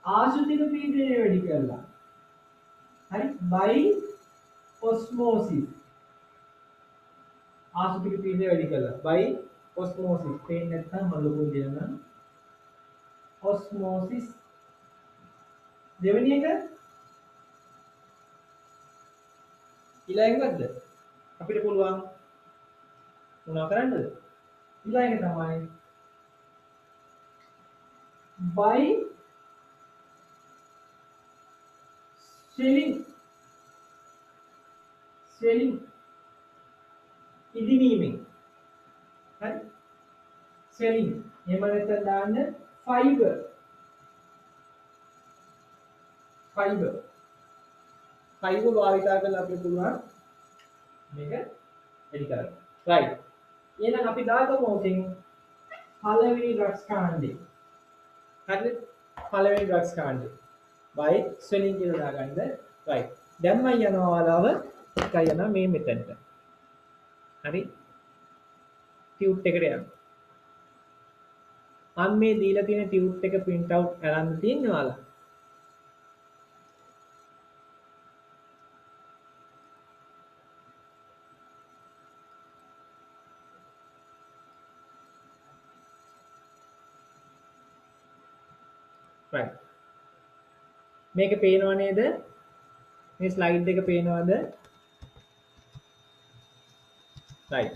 ආශුතික පීඩනය වැඩි කරලා. හරි? by osmosis. ආශුතික පීඩනය වැඩි කරලා by osmosis. පේන්නේ නැත්නම් මම ලොකු දෙනවා. osmosis. දෙවෙනි එක ඊළඟ එකක්ද? අපිට පුළුවන් මොනවා කරන්නද? ඊළඟ එක තමයි by swelling ඉදිමීමෙන්. හරි? swelling එහෙම නැත්නම් දාන්න fiber භාවිතා කරලා අපිට පුළුවන් මේක වැඩි කරන්න. right. එහෙනම් අපි දාගමු ඔකින් පළවෙනි ඩ්‍රග්ස් කාණ්ඩේ. හරිද? පළවෙනි ඩ්‍රග්ස් කාණ්ඩේ. by swelling කියලා දාගන්න. right. දැම්මයි යනවා වලාව එකයි යනවා මේ මෙතනට. හරි? ටියුට් එකට යන්න. මම මේ දීලා තියෙන ටියුට් එක print out අරන් තියන්නේ ඔයාලා. right. මේක පේනව නේද? මේ ස්ලයිඩ් එක පේනවද? right.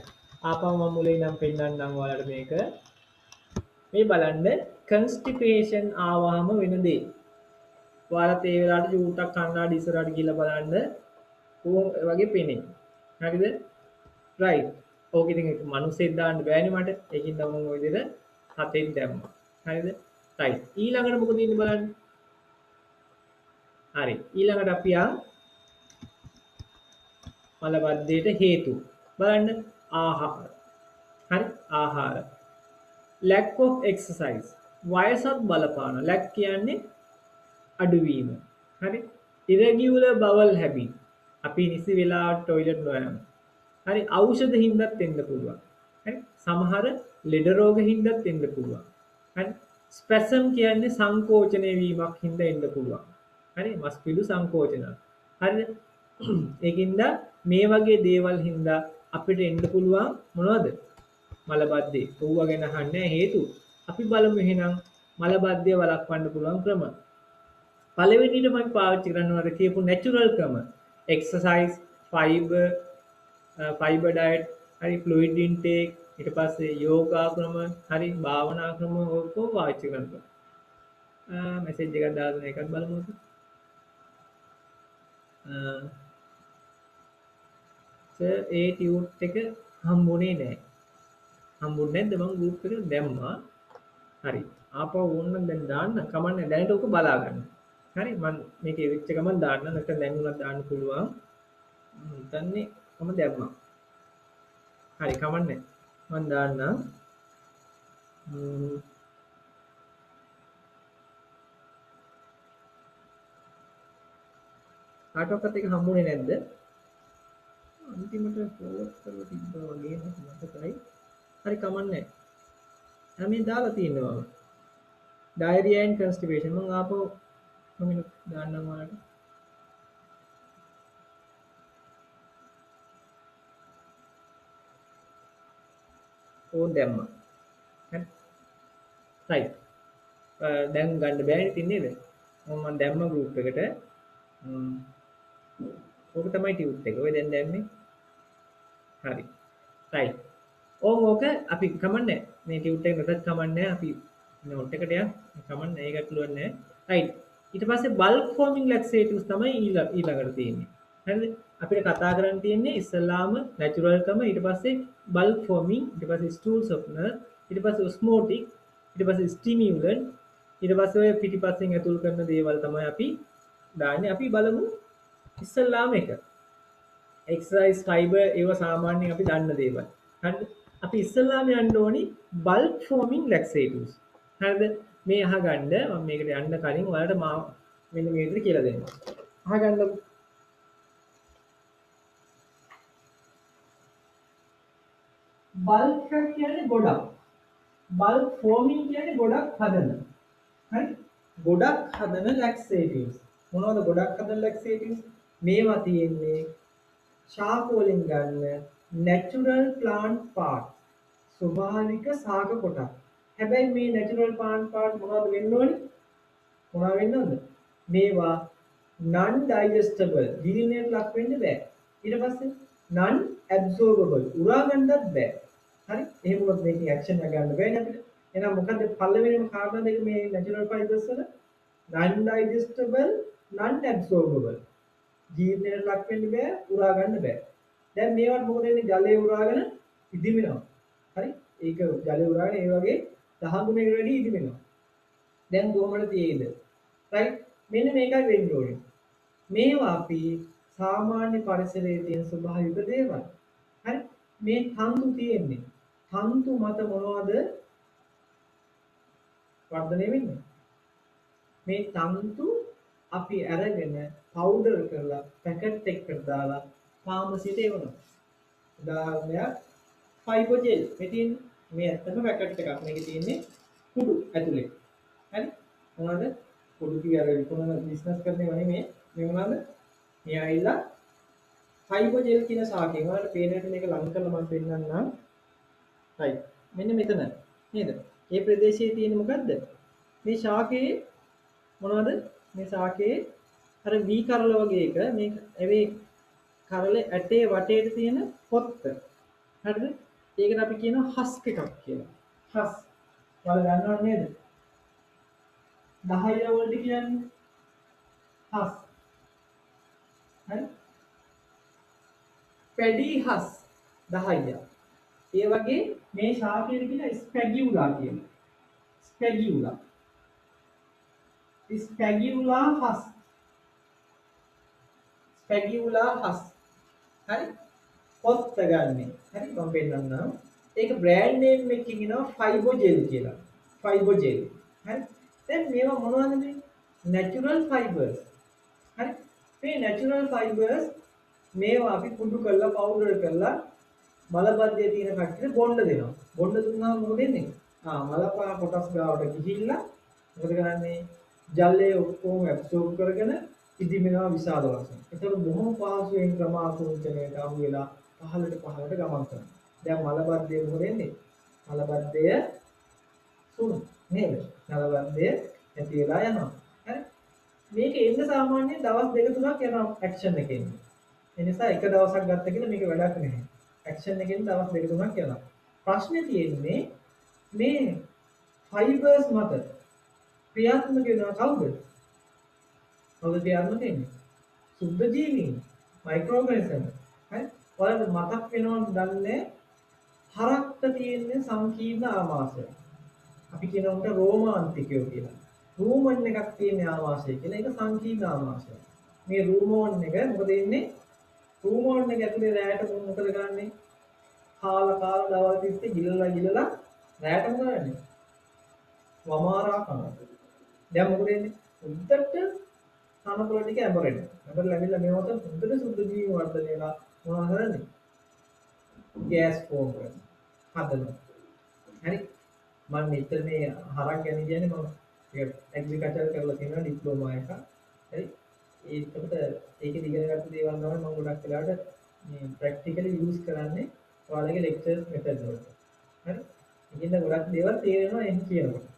ආපහු මම මුලින් නම් පෙන්නන්නම් ඔයාලට මේක. මේ බලන්න constipation ආවම වෙන දේ. ඔයාලත් ඒ වෙලාවට චූට්ටක් කන්නාඩි ඉස්සරහට ගිහලා බලන්න කොහොම වගේ පේන්නේ. හරිද? right. ඕක ඉතින් මිනිස්සෙක් දාන්න බෑනේ මට. ඒකින් තමයි මම ඔය විදිහට හතෙන් දැම්මා. හරිද? right. ඊළඟට මොකද ඉන්නේ බලන්න. හරි. ඊළඟට අපි මලබද්ධයට හේතු. බලන්න ආහාර. හරි? ආහාර. lack of exercise. වයසත් බලපාන. lack කියන්නේ අඩුවීම. හරි? irregular bowel habit. අපි නිසි වෙලාවට টয়ලට් නොයෑම. හරි? ඖෂධ හින්දාත් වෙන්න පුළුවන්. හරි? සමහර ලෙඩ රෝග හින්දාත් වෙන්න පුළුවන්. හරි? ස්පැසම් කියන්නේ සංකෝචනය වීමක් හින්දා එන්න පුළුවන්. හරි? මස්පිඩු සංකෝචන. හරිද? ඒකින්ද මේ වගේ දේවල් හින්දා අපිට එන්න පුළුවන් මොනවද? මලබද්ධය. ඕවා ගැන අහන්නේ හේතු. අපි බලමු එහෙනම් මලබද්ධය වළක්වන්න පුළුවන් ක්‍රම. පළවෙනිට මම පාවිච්චි කරනවා කියපු natural ක්‍රම. exercise, fiber diet, හරි fluid intake, ඊට පස්සේ යෝගා ක්‍රම, හරි භාවනා ක්‍රම ඔක්කොම පාවිච්චි කරනවා. මැසේජ් එකක් දාලා දෙන එකක් බලමු. සර් ඒ ටියුට් එක හම්බුනේ නැහැ. හම්බුනේ නැද්ද? මම ගෲප් එකට දැම්මා. හරි. ආපහු ඕනනම් දැන් දාන්න කමන්නේ දැනට ඔක බලා ගන්න. හරි මම මේක එවිච්ච ගමන් දාන්න නැත්නම් දැන් උනත් දාන්න පුළුවන්. හිතන්නේ මම දැම්මා. හරි කමන්නේ. මම දාන්නම්. කාටවත් එක හම්බුනේ නැද්ද? අන්තිමට ෆෝලෝ කරලා තිබ්බා වගේ මතකයි. හරි කමන්නේ. මේ දාලා තියෙනවා. diarrhea and constipation මම ආපහු මම දාන්නම් ඔයාලට. ඕන් දැම්මා. හරි. right. දැන් ගන්න බෑනේ ඉතින් නේද? මම දැම්ම group එකට. ඕක තමයි ටියුට් එක. ඔය දැන් දැම්මේ. හරි. right. ඕක අපි කමන්නේ. මේ ටියුට් එක නැතත් කමන්නේ. අපි නෝට් එකට යන්න. කමන්නේ. ඒකට පුළුවන් නෑ. right. ඊට පස්සේ bulk forming laxatives තමයි ඊළඟට තියෙන්නේ. හරිද? අපිට කතා කරන්න තියෙන්නේ ඉස්සල්ලාම නැචරල්කම, ඊට පස්සේ බල්ක් ෆෝමින්, ඊට පස්සේ ස්ටූල්ස් ඔප්නර්, ඊට පස්සේ ඔස්මෝටික්, ඊට පස්සේ ස්ටිමියුලන්ට්, ඊට පස්සේ ඔය පිටිපස්සෙන් ඇතුල් කරන දේවල් තමයි අපි දාන්නේ. අපි බලමු ඉස්සල්ලාම එක. එක්සර්සයිස් ෆයිබර් ඒවා සාමාන්‍යයෙන් අපි දන්න දේවල්. හරිද? අපි ඉස්සල්ලාම යන්න ඕනි බල්ක් ෆෝමින් ලැක්සේටිව්ස්. හරිද? මේ අහගන්න මම මේකට යන්න කලින් ඔයාලට මා මෙන්න මේ විදිහට කියලා දෙන්න. අහගන්නකො. බල්ක් කියන්නේ ගොඩක්. බල්ක් ෆෝමින් කියන්නේ ගොඩක් හදන. හරි? ගොඩක් හදන ලැක්සේටිව්ස්. මොනවද ගොඩක් හදන ලැක්සේටිව්ස්? මේවා තියෙන්නේ ශාක වලින් ගන්න natural plant part. ස්වභාවික ශාක කොටස්. හැබැයි මේ natural plant part මොනවද වෙන්න ඕනේ? මොනවා වෙන්න ඕනද? මේවා non digestible. ජීර්ණයට ලක් වෙන්න බෑ. ඊට පස්සේ non absorbable. උරා ගන්නත් බෑ. හරි? එහෙම වුණොත් මේකේ ඇක්ෂන් එක ගන්න බෑනේ අපිට. එහෙනම් මොකද පළවෙනිම කාරණා දෙක මේ natural fibers වල? non digestible, non absorbable. ජීර්ණයට ලක් වෙන්න බෑ, උරා ගන්න බෑ. දැන් මේවට මොකද වෙන්නේ? ජලය උරාගෙන ඉදිමෙනවා. හරි? ඒක ජලය උරාගෙන ඒ වගේ 10 ගුණයකට වැඩි ඉදිමෙනවා. දැන් කොහොමද තියෙන්නේ? රයිට්? මෙන්න මේකයි වෙන්න ඕනේ. මේවා අපි සාමාන්‍ය පරිසරයේ තියෙන ස්වභාවික දේවල්. හරි? මේ තන්තු තියෙන්නේ. තන්තු මත මොනවද වර්ධනය වෙන්නේ? මේ තන්තු අපි අරගෙන පවුඩර් කරලා පැකට් එකකට දාලා ෆාමසියට එවනවා. උදාහරණයක් ෆයිබර් ජෙල්. මේ තියෙන්නේ මේ ඇත්තම පැකට් එකක්. මේකේ තියෙන්නේ කුඩු ඇතුලේ. හරි? මොනවද? කුඩු කිය අර විකුණන බිස්නස් කරන්නේ වනේ මේ මොනවද? මේ ඇවිල්ලා ෆයිබර් ජෙල් කියන ශාකයෙන් ඔයාලට පේන හැටි මේක ලං කරලා මම පෙන්නන්නම්. right. මෙන්න මෙතන නේද? මේ ප්‍රදේශයේ තියෙන්නේ මොකද්ද? මේ ශාකයේ මොනවද? මේ ශාකයේ අර වී කරල වගේ එක මේ ඇවේ කරල ඇටේ වටේට තියෙන පොත්ත. හරිද? ඒකට අපි කියනවා හස්ක් එකක් කියලා. හස්. ඔයාලා දන්නව නේද? 10 වලට කියන්නේ හස්. හරි? පැඩි හස් 10. ඒ වගේ මේ ශාකයට කියන ස්පැගියුලා කියනවා. ස්පැගියුලා. ස්පැගියුලා හස්. ස්පැගියුලා හස්. හරි? පොත්ත ගන්නෙ. හරි මම පෙන්නන්නම්. ඒක බ්‍රෑන්ඩ් නේම් එකකින් එනවා ෆයිබර් ජෙල් කියලා. Fibre gel. හරි? දැන් මේවා මොනවද මේ? natural fibers. හරි? මේ natural fibers මේවා අපි කුඩු කරලා පවුඩර් කරලා මලබද්ධයේ තියෙන කට්ටියට බොන්න දෙනවා. බොන්න දුන්නාම මොකද වෙන්නේ? මලපා කොටස් ගාවට ගිහිල්ලා මොකද කරන්නේ? ජලය ඔක්කොම ඇබ්සෝබ් කරගෙන ඉදිමෙනවා විශාල වශයෙන්. ඒතකොට බොහොම පහසුවෙන් ක්‍රමාසූචනයට අහු වෙලා පහළට ගමන් කරනවා. දැන් මලබද්ධය මොකද වෙන්නේ? මලබද්ධය සුණු නේද? මලබද්ධය නැති වෙලා යනවා. හරි? මේක එන්න සාමාන්‍යයෙන් දවස් 2-3ක් යනවා ඇක්ෂන් එකෙන්. ඒ නිසා එක දවසක් ගත්ත කියලා මේක වැඩක් නැහැ. ඇක්ෂන් එකෙන් දවස් 2-3ක් යනවා. ප්‍රශ්නේ තියෙන්නේ මේ ෆයිබර්ස් මත ක්‍රියාත්මක වෙනවා කවුද? කවුද ක්‍රියාත්මක වෙන්නේ? සුද්ධ ජීවීන්, මයික්‍රෝऑර්ගනිසම්. හරි? ඔයාලට මතක් වෙනවද දන්නේ හරක්ට තියෙන සංකීර්ණ ආමාශය. අපි කියනවා උන්ට රෝමාන්තිකයෝ කියලා. රූමන් එකක් තියෙන ආමාශය කියලා. ඒක සංකීර්ණ ආමාශය. මේ රූමෝන් එක මොකද වෙන්නේ? රූමෝන් එක ඇතුලේ රැයට මොකද කරන්නේ? කාලා දවල් තිස්සේ ගිලලා රැයට මොකද කරන්නේ? වමාරා කරනවා. දැන් මොකද වෙන්නේ? උද්දට තනකොළ ටික ඇඹරෙනවා. ඇඹරලා මේවට උද්දට සුද්ධ ජීවි වර්ධනය වෙලා මොනවා කරන්නේ? ගෑස් ෆෝම් කරනවා. හදනවා. හරි? මම මෙතන මේ හරක් ගැන කියන්නේ මම ඒක ඇග්‍රිකල්චර් කරලා තියෙනවා ඩිප්ලෝමා එකක්. හරි? ඒකට ඒකේ ඉගෙන ගන්න දේවල් තමයි මම ගොඩක් වෙලාවට මේ ප්‍රැක්ටිකලි යූස් කරන්නේ ඔයාලගේ ලෙක්චර්ස් මෙතඩ් වලට. හරි? ඉතින් ගොඩක් දේවල් තේරෙනවා එහෙම කියනකොට.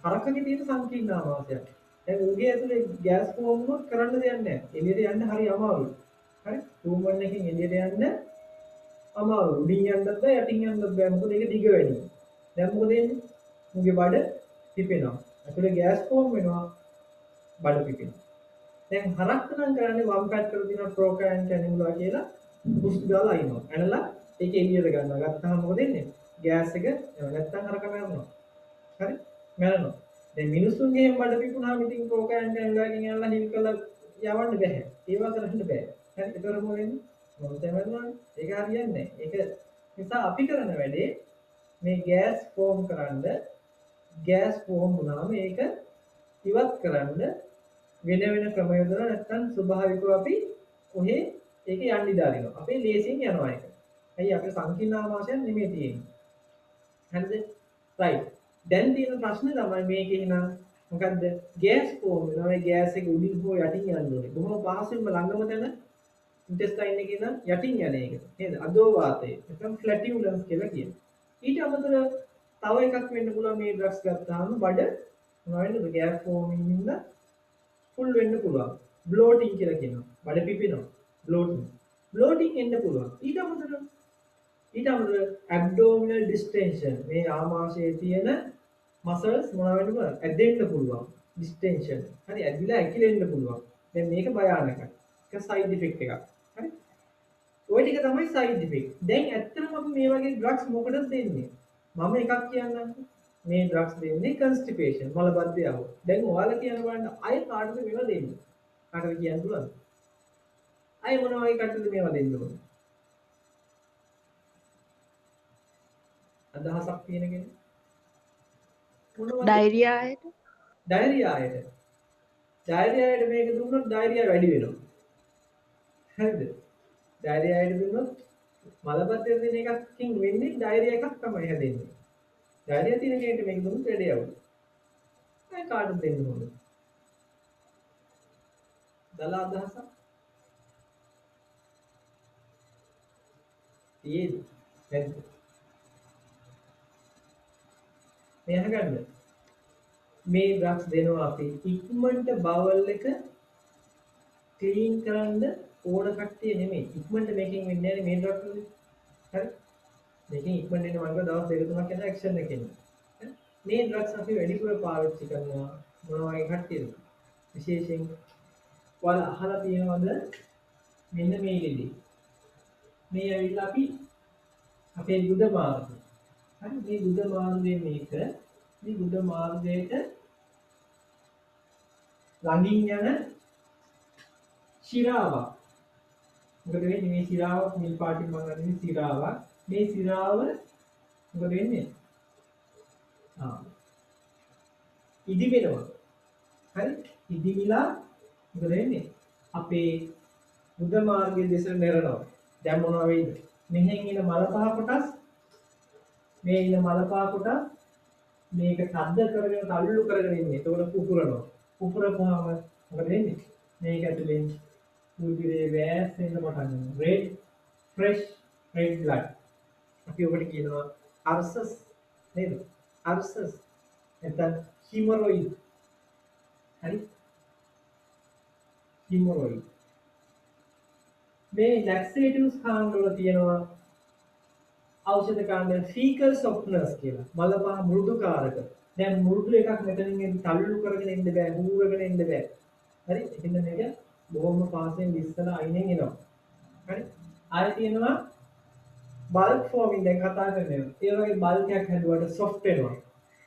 හරකගේ තියෙන සංකීර්ණ ආවාසයක්. දැන් උගේ ඇතුලේ ගෑස් ෆෝම් උනොත් කරන්න දෙයක් නැහැ. එළියට යන්න හරි අමාරුයි. හරි? රූම් එකකින් එළියට යන්න අමාරුයි. උඩින් යන්නත් බෑ යටින් යන්නත් බෑ. මොකද ඒක දිග වැඩි. දැන් මොකද වෙන්නේ? උගේ බඩ පිපෙනවා. ඇතුලේ ගෑස් ෆෝම් වෙනවා. බඩ පිපෙනවා. දැන් හරක්ට නම් කරන්නේ වම් පැත්තට තියෙන ප්‍රෝකෑන් කැනිමුලා කියලා පුස්තු දාලා අයිනවා. ඇනලා ඒක එළියට ගන්නවා. ගත්තාම මොකද වෙන්නේ? ගෑස් එක නැත්තම් හරක මැරෙනවා. හරි? මැරෙනවා. දැන් මිනිස්සුන්ගේ බඩ පිපුණාම ඉතින් ප්‍රෝකෑන් කැනිමුලාකින් ඇනලා හිල් කරලා යවන්න බෑ. ඒවා කරන්න බෑ. හරි? ඒතර මොකද වෙන්නේ? මොකද වෙනවනේ? ඒක හරියන්නේ නැහැ. ඒක නිසා අපි කරන වැඩේ මේ ගෑස් ෆෝම් කරන්න ගෑස් ෆෝම් වුණාම ඒක ඉවත් කරන්න වෙන වෙන ක්‍රම යොදලා නැත්නම් ස්වභාවිකව අපි ඔහේ ඒක යන්න ඉඩ අරිනවා. අපේ ලේසියෙන් යනවා ඒක. ඇයි අපේ සංකීර්ණ ආමාශයක් නෙමෙයි තියෙන්නේ. හරිද? රයිට්. දැන් තියෙන ප්‍රශ්නේ තමයි මේකේ නම් මොකද්ද? ගෑස් ෆෝම් වෙනවා. ඒ ගෑස් එක උඩින් හෝ යටින් යන්න ඕනේ. බොහොම පහසුවෙන්ම ළඟම තැන ඉන්ටෙස්ටයින් එකේ නම් යටින් යන එක. නේද? අදෝ වාතය. නැත්නම් ෆ්ලැටියුලන්ස් කියලා කියනවා. ඊට අමතරව තව එකක් වෙන්න පුළුවන් මේ ඩ්‍රග්ස් ගත්තාම බඩ මොනවද ගෑස් ෆෝමින් ඉන්න ෆුල් වෙන්න පුළුවන්. බ්ලෝටින් කියලා කියනවා. බඩ පිපෙනවා. බ්ලෝටින් එන්න පුළුවන්. ඊට අමතරව ඇබ්ඩෝමිනල් ඩිස්ටෙන්ෂන් මේ ආමාශයේ තියෙන මසල්ස් මොනවා වෙන්න පුළුවන්? ඇදෙන්න පුළුවන්. ඩිස්ටෙන්ෂන්. හරි ඇදිලා ඇකිලෙන්න පුළුවන්. දැන් මේක භයානකයි. ඒක සයිඩ් ඉෆෙක්ට් එකක්. හරි? ওই ටික තමයි සයිඩ් ඉෆෙක්ට්. දැන් ඇත්තටම අපි මේ වගේ ඩ්‍රග්ස් මොකටද දෙන්නේ? මම එකක් කියන්නම්. මේ ඩ්‍රග්ස් දෙන්නේ කන්ස්ටිපේෂන් මලබද්ධය. දැන් ඔයාලා කියන බලන්න අය කාටද මේවා දෙන්නේ? කාටද කියන්න පුළුවන්ද? අය මොන වගේ කටද මේවා දෙන්න ඕනේ? අදහසක් තියෙන කෙනෙක් මොනවද? ඩයරියායට ඩයරියායට මේක දුන්නොත් ඩයරියා වැඩි වෙනවා. හරිද? ඩයරියායට දුන්නොත් මලබද්ධය දෙන එකකින් වෙන්නේ ඩයරියා එකක් තමයි හැදෙන්නේ. ඩයරියා තියෙන කෙනෙක්ට මේක දුන්නොත් වැඩි යවුයි. අය කාටද දෙන්න ඕනේ? දල අදහසක් තියෙද? නැද්ද? මේ අහගන්න. මේ ඩ්‍රග්ස් දෙනවා අපි ඉක්මනට බවල් එක ක්ලීන් කරන්න ඕන කට්ටිය නෙමෙයි. ඉක්මනට මේකෙන් වෙන්නේ නැහැ මේ ඩ්‍රග්ස් වලින්. හරි? මේකෙන් ඉක්මනට එන වගේ දවස් දෙක තුනක් යන ඇක්ෂන් එකකින්. හරි? මේ ඩ්‍රග්ස් අපි වැඩිපුර පාවිච්චි කරනවා මොන වගේ කට්ටියද? විශේෂයෙන් ඔයාලා අහලා තියෙනවද මෙන්න මේ ලෙඩේ. මේ ඇවිල්ලා අපි අපේ බුද මාර්ගය. හරි මේ බුද මාර්ගයේ මේ බුද මාර්ගයට ළඟින් යන ශිරාවක්. මොකද වෙන්නේ මේ ශිරාව නිල් පාටින් මම අදින්නේ ශිරාවක්. මේ ශිරාව මොකද වෙන්නේ? ඉදි වෙනවා. හරි? ඉදිමිලා මොකද වෙන්නේ? අපේ බුද මාර්ගයේ දෙස මෙරනවා. දැන් මොනවා වෙයිද? මෙහෙන් එන මල පහ කොටස් මේ එන මල පහ කොටස් මේක තද්ද කරගෙන තල්ලු කරගෙන ඉන්නේ. ඒතකොට පුපුරනවා. පුපුරපුවාම මොකද වෙන්නේ? මේක ඇතුලෙන් උල්පිරේ වැස් වෙන්න පටන් ගන්නවා. Red fresh red blood. අපි ඔබට කියනවා අර්සස් නේද? අර්සස් නැත්නම් හිමොරොයිඩ්. හරි? හිමොරොයිඩ්. මේ ලැක්සේටිව්ස් කාණ්ඩ වල තියෙනවා ඖෂධ කාණ්ඩ ෆීකල් සොෆ්ටනර්ස් කියලා. මලපහ මෘදුකාරක. දැන් මෘදු එකක් මෙතනින් තල්ලු කරගෙන ඉන්න බෑ, හූරගෙන ඉන්න බෑ. හරි? එකින් මේක බොහොම පාසෙන් ඉස්සලා අයිනෙන් එනවා. හරි? ආයෙ තියෙනවා බල්ක් ෆෝමින් දැන් කතා කරන්නේ. ඒ වගේ බල්ක් එකක් හැදුවට සොෆ්ට් වෙනවා.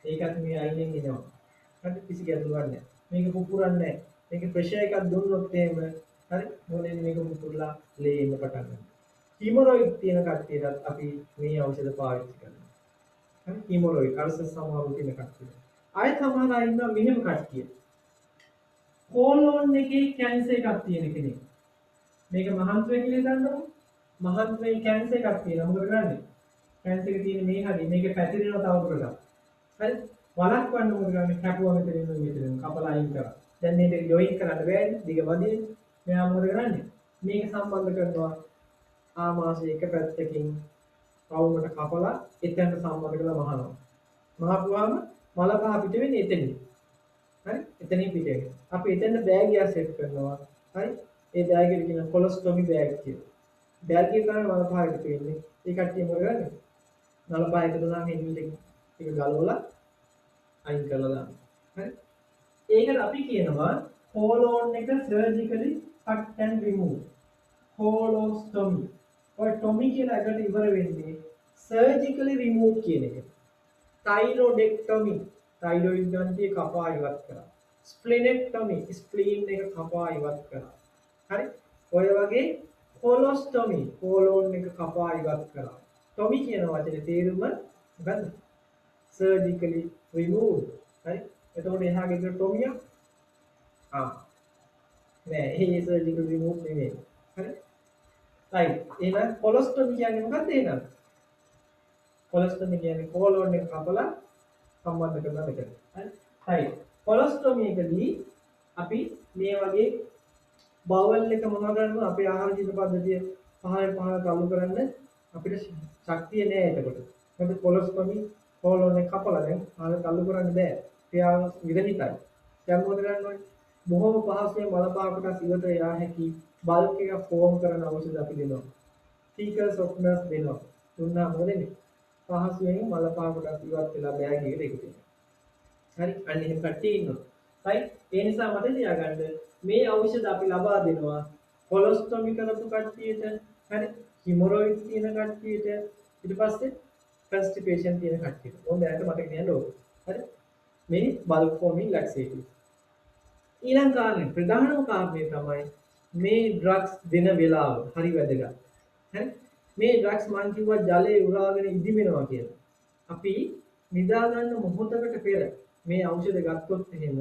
ඒකත් මේ අයිනෙන් එනවා. හරි? කිසි ගැටලුවක් නැහැ. මේක පුපුරන්නේ නැහැ. මේක ප්‍රෙෂර් එකක් දුන්නොත් එහෙම හරි මොලෙන් මේක පුපුරලා ලේ එන්න පටන් ගන්නවා. හිමොරොයිඩ් තියෙන කට්ටියටත් අපි මේ ඖෂධ පාවිච්චි කරනවා. හරි හිමොරොයිඩ් අර්ස සමහරු තියෙන කට්ටිය. ආයෙ සමහර අය ඉන්නවා මෙහෙම කට්ටිය. කෝලොන් එකේ කැන්සර් එකක් තියෙන කෙනෙක්. මේක මහන්තය කියලා දන්නවද? මහන්තේ කැන්සර් එකක් තියෙනවා. මොකද කරන්නේ? කැන්සර් එක තියෙන මේ හරි මේක පැතිරෙනවා තව දුරටත්. හරි? වළක්වන්න මොකද කරන්නේ? කැපුවා මෙතනින් කපලා අයින් කරා. දැන් මේක ජොයින් කරන්න බෑනේ. දිග වදිනේ. මෙයා මොකද කරන්නේ? මේක සම්බන්ධ කරනවා ආමාශය එක පැත්තකින් රවුමට කපලා එතනට සම්බන්ධ කරලා මහනවා. මහපුවාම මල පහ පිට වෙන්නේ එතනින්. හරි? එතනින් පිට වෙනවා. අපි එතන බෑගියා සෙට් කරනවා. හරි? ඒ බෑග් එක කියන කොලොස්ටොමි බෑග් කියලා. බෑග් එක තමයි මල පහ එකතු වෙන්නේ. ඒ කට්ටිය මොකද කරන්නේ? මල පහ එකතු වුණාම එන්නේ ඒක ගලවලා අයින් කරලා දානවා. හරි? ඒකට අපි කියනවා colon එක surgically cut and remove. Colostomy. ඔය tomy කියලා එකට ඉවර වෙන්නේ surgically remove කියන එක. Thyroidectomy. thyroid ග්‍රන්ථිය කපා ඉවත් කරා. Splenectomy. spleen එක කපා ඉවත් කරා. හරි? ඔය වගේ colostomy. colon එක කපා ඉවත් කරා. tomy කියන වචනේ තේරුම මොකද්ද? surgically remove. හරි? එතකොට එහාගේ එක tomy නෑ ඒ surgical remove නෙමෙයි. හරි? right. එහෙනම් colostomy කියන්නේ මොකක්ද එහෙනම්? colostomy කියන්නේ colon එක කපලා සම්බන්ධ කරන එක. හරි? right. colostomy එකදී අපි මේ වගේ බවල් එක මොනවා කරනවද අපේ ආහාර ජීවන පද්ධතිය පහළ අලු කරන්න අපිට ශක්තිය නෑ එතකොට. මොකද colostomy colon එක කපලා දැන් ආහාර අලු කරන්න බෑ. ක්‍රියාව විරහිතයි. දැන් මොකද කරන්න ඕනේ? බොහොම පහසුවෙන් මලපා කොටස් ඉවත යා හැකි බල්ක් එක ෆෝම් කරන ඖෂධ අපි දෙනවා. fecal softeners දෙනවා. දුන්නා මොකද වෙන්නේ? පහසුවෙන් මලපා කොටස් ඉවත් වෙලා බෑග් එකට එකතු වෙනවා. හරි? අන්න එහෙම කට්ටිය ඉන්නවා. right? ඒ නිසා මතක තියාගන්න මේ ඖෂධ අපි ලබා දෙනවා කොලොස්ටොමි කරපු කට්ටියට, හරි? හිමොරොයිඩ් තියෙන කට්ටියට, ඊට පස්සේ constipation තියෙන කට්ටියට. ඕන දැනට මතක තියාගන්න ඕනේ. හරි? මේ bulk forming laxative. ඊළඟ කාරණේ ප්‍රධානම කාරණේ තමයි මේ ඩ්‍රග්ස් දෙන වෙලාව හරි වැදගත්. හරි? මේ ඩ්‍රග්ස් මං කිව්වා ජලයේ උරාගෙන ඉදිමෙනවා කියලා. අපි නිදා ගන්න මොහොතකට පෙර මේ ඖෂධ ගත්තොත් එහෙම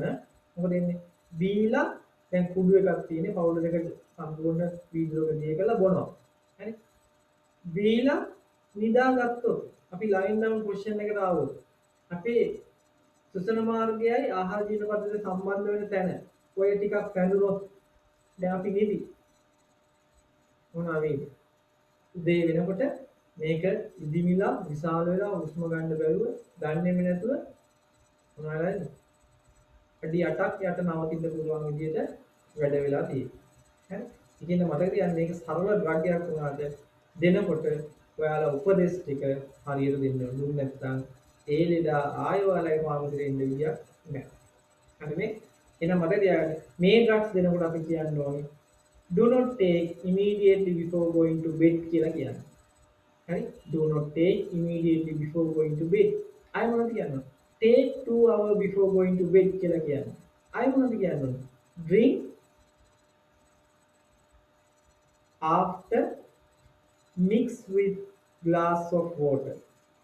මොකද වෙන්නේ? බීලා දැන් කුඩු එකක් තියෙන්නේ පවුඩර් එක සම්පූර්ණ වීඩියෝ එක දිය කරලා බොනවා. හරි? බීලා නිදා ගත්තොත් අපි ලයින් ඩවුන් පොසිෂන් එකට ආවොත් අපේ සුසන මාර්ගයයි ආහාර ජීවන පද්ධතිය සම්බන්ධ වෙන තැන ඔය ටිකක් පැඳුනොත් දැන් අපි නිදි මොනවා වෙන්නේ? උදේ වෙනකොට මේක ඉදිමිලා විශාල වෙලා උෂ්ම ගන්න බැරුව ගන්නෙම නැතුව මොනවා වෙන්නේ? අඩි 8ක් යට නවතින්න පුළුවන් විදිහට වැඩ වෙලා තියෙනවා. හරි? ඉතින් මතක තියාගන්න මේක සරල ඩ්‍රග් එකක් වුණාට දෙනකොට ඔයාලා උපදෙස් ටික හරියට දෙන්න ඕනේ. නැත්නම් ඒ ලෙඩ ආයෙ ඔයාලගේ ෆාමසියට එන්න විදියක් නැහැ. හරිනේ? එහෙනම් මතක තියාගන්න මේ ඩ්‍රග්ස් දෙනකොට අපි කියන්න ඕනේ do not take immediately before going to bed කියලා කියන්නේ. හරි? do not take immediately before going to bed. ආයෙ මොනවද කියන්නේ? take 2 hours before going to bed කියලා කියන්නේ. ආයෙ මොනවද කියන්නේ? drink after mix with glass of water.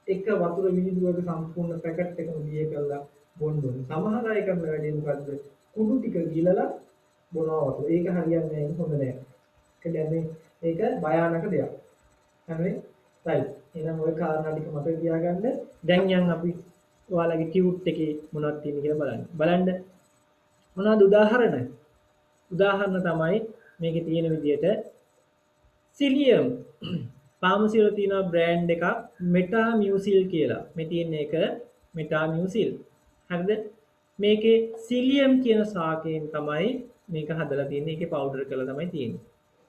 එක වතුර විහිදුවක සම්පූර්ණ පැකට් එකම දිය කරලා බොන්න ඕනේ. සමහර අය කරන වැඩේ මොකද්ද? කුඩු ටික ගිලලා බොනවා වතුර. ඒක හරියන්නේ නැහැ. හොඳ නැහැ. ඒක කියන්නේ ඒක භයානක දෙයක්. හරිනේ? right. එහෙනම් ওই කාරණා ටික මතක තියාගන්න. දැන් යන් අපි ඔයාලගේ ටියුට් එකේ මොනවද තියෙන්නේ කියලා බලන්න. බලන්න මොනවද උදාහරණ? උදාහරණ තමයි මේකේ තියෙන විදිහට සිලියම් ෆාමසි වල තියෙන බ්‍රෑන්ඩ් එකක් මෙටාමියුසිල් කියලා. මේ තියෙන එක මෙටාමියුසිල්. හරිද? මේකේ සිලියම් කියන ශාකයෙන් තමයි මේක හදලා තියෙන්නේ. ඒකේ පවුඩර් කරලා තමයි තියෙන්නේ.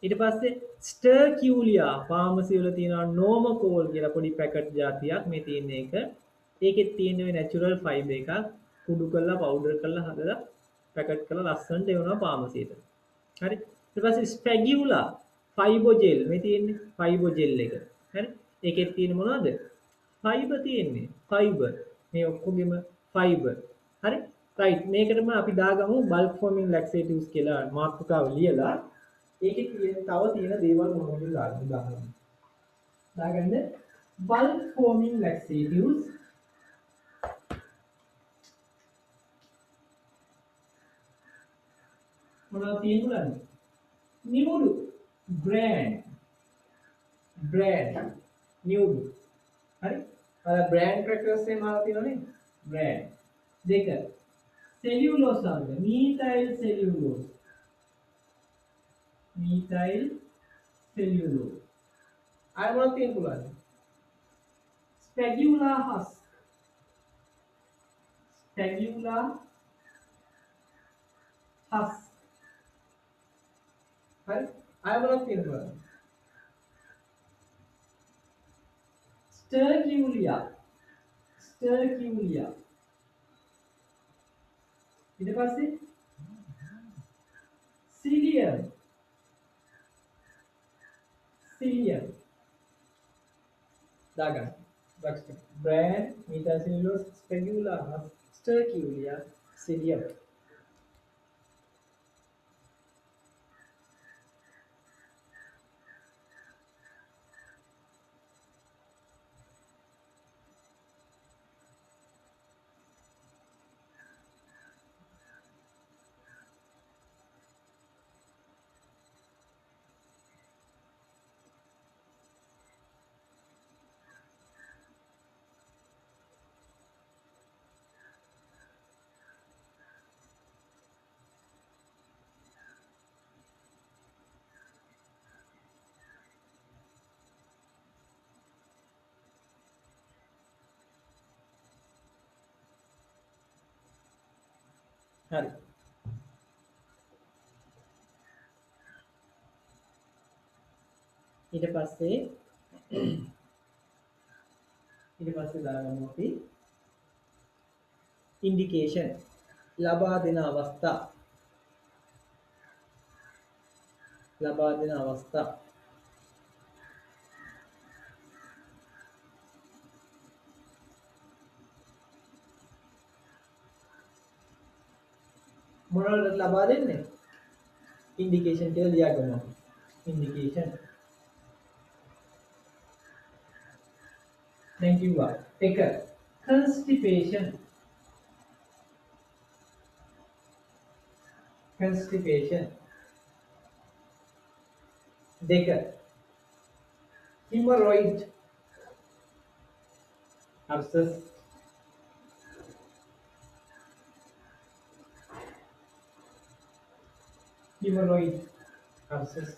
ඊට පස්සේ ස්ටර්කියුලියා ෆාමසි වල තියෙනවා නෝමකෝල් කියලා පොඩි පැකට් జాතියක් මේ තියෙන එක. ඒකෙත් තියෙන මේ නැචරල් ෆයිබර් එකක් කුඩු කරලා පවුඩර් කරලා හදලා පැකට් කරලා ලස්සනට එවනවා ෆාමසියට. හරි? ඊට පස්සේ ස්පැගියුලා ෆයිබෝජෙල් මේ තියෙන්නේ ෆයිබෝජෙල් එක. හරි? ඒකෙත් තියෙන මොනවද? ෆයිබර් තියෙන්නේ. ෆයිබර්. මේ ඔක්කොගෙම ෆයිබර්. හරි? රයිට්. මේකටම අපි දාගමු බල්ක් ෆෝමින් ලැක්සේටිව්ස් කියලා මාතෘකාව ලියලා ඒකේ තව තියෙන දේවල් මොනවද දාගන්න. දාගන්න බල්ක් ෆෝමින් ලැක්සේටිව්ස් මොනවද තියෙන්නේ? නිමුඩු brand නියුඩු. හරි? අර brand crackers එකේ මාලා තියෙනවනේ brand. දෙක cellulose ආවද? methyl cellulose. අය මොනවද තියෙන්න පුළුවන්? spagula husk. හරි? අය මොනවද තියෙන්න පුළුවන්? Sterculia. ඊට පස්සේ දාගන්න. brand metacellulose sterculia ciliate. හරි. ඊට පස්සේ දාගමු අපි ඉන්ඩිකේෂන් ලබා දෙන අවස්ථා මොනවද ලබා දෙන්නේ? ඉන්ඩිකේෂන් කියලා ලියාගමු. ඉන්ඩිකේෂන් දැන් කිව්වා එක constipation දෙක hemorrhoid abscess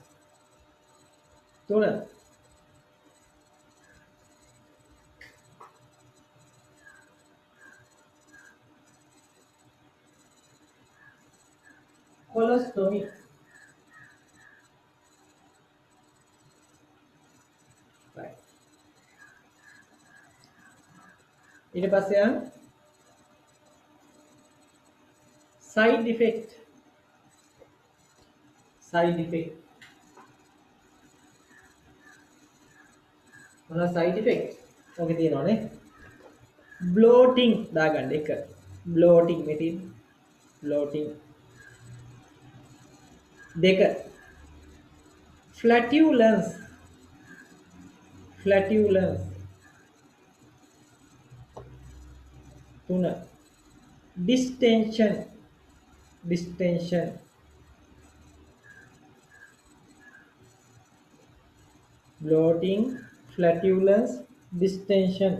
තුන colostomy right. ඊට පස්සේ යන side effect මොන side effect ඔකේ තියෙනවානේ bloating දාගන්න එක bloating මෙතින් bloating දෙක flatulence තුන distension bloating flatulence distension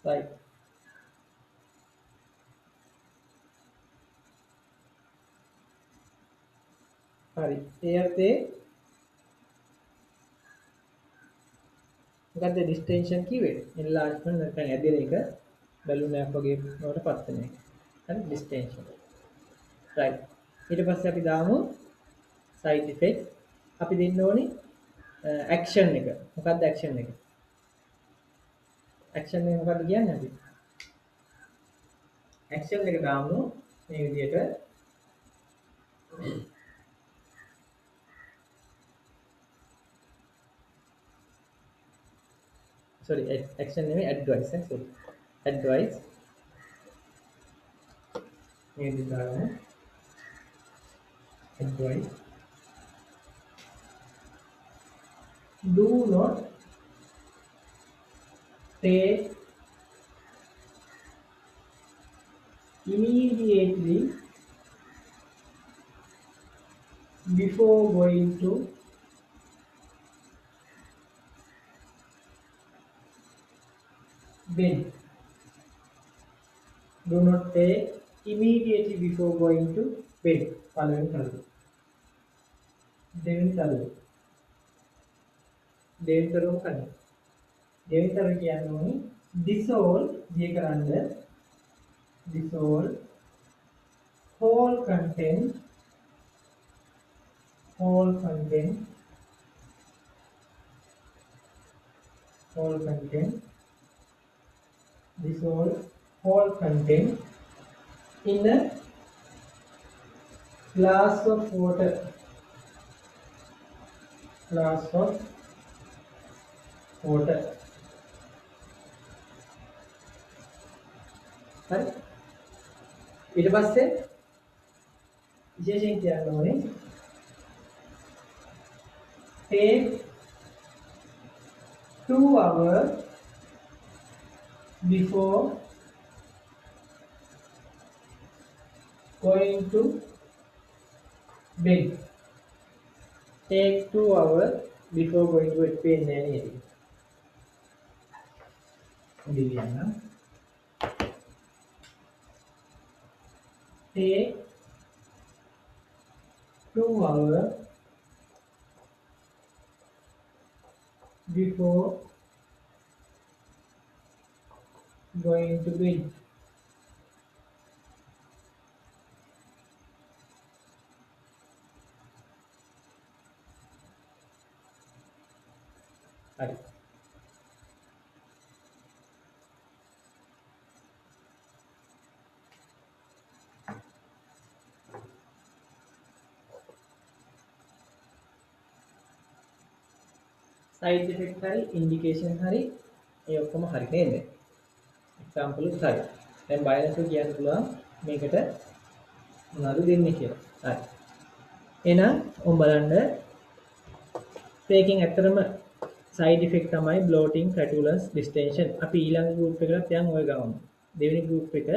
right. හරි ඒ අර්ථේ මොකද්ද distension කිව්වේ enlargement නැත්නම් ඇදෙන එක බැලුන් එකක් වගේ නෝට පත් වෙන එක හරි distension right ඊට පස්සේ අපි දාමු side effect අපි දෙන්න ඕනේ action එක මොකද්ද action එක මොකද්ද කියන්නේ අපි action එක දාමු මේ විදිහට sorry action නෙමෙයි advice sorry advice මේ විදිහට දාගමු advice do not take immediately before going to bed. Do not take immediately before going to bed. පළවෙනි කරුණ. දෙවෙනි කරුණ. දෙවෙනි කරුණ මොකක්ද? දෙවෙනි කරුණ කියන්නේ dissolve જે කරන්න dissolve whole content whole content, this whole content in a glass of water, හරි ඊට පස්සේ විශේෂයෙන් කියන්න ඕනේ take 2 hours before going to bed. Take 2 hours before going to bed. පේන්නේ නැහැ නේද? ඉතින් take 2 hours before going to bed. හරි side effect hari indication hari ඒ ඔක්කොම හරි නේද example උත් හරි දැන් බය නැතුව කියන්න පුළුවන් මේකට මොනවද දෙන්නේ කියලා හරි එහෙනම් ඔබ බලන්න මේකෙන් ඇත්තටම side effect තමයි bloating flatulence distension අපි ඊළඟ group එකකට යන් ඔය ගමු දෙවෙනි group එක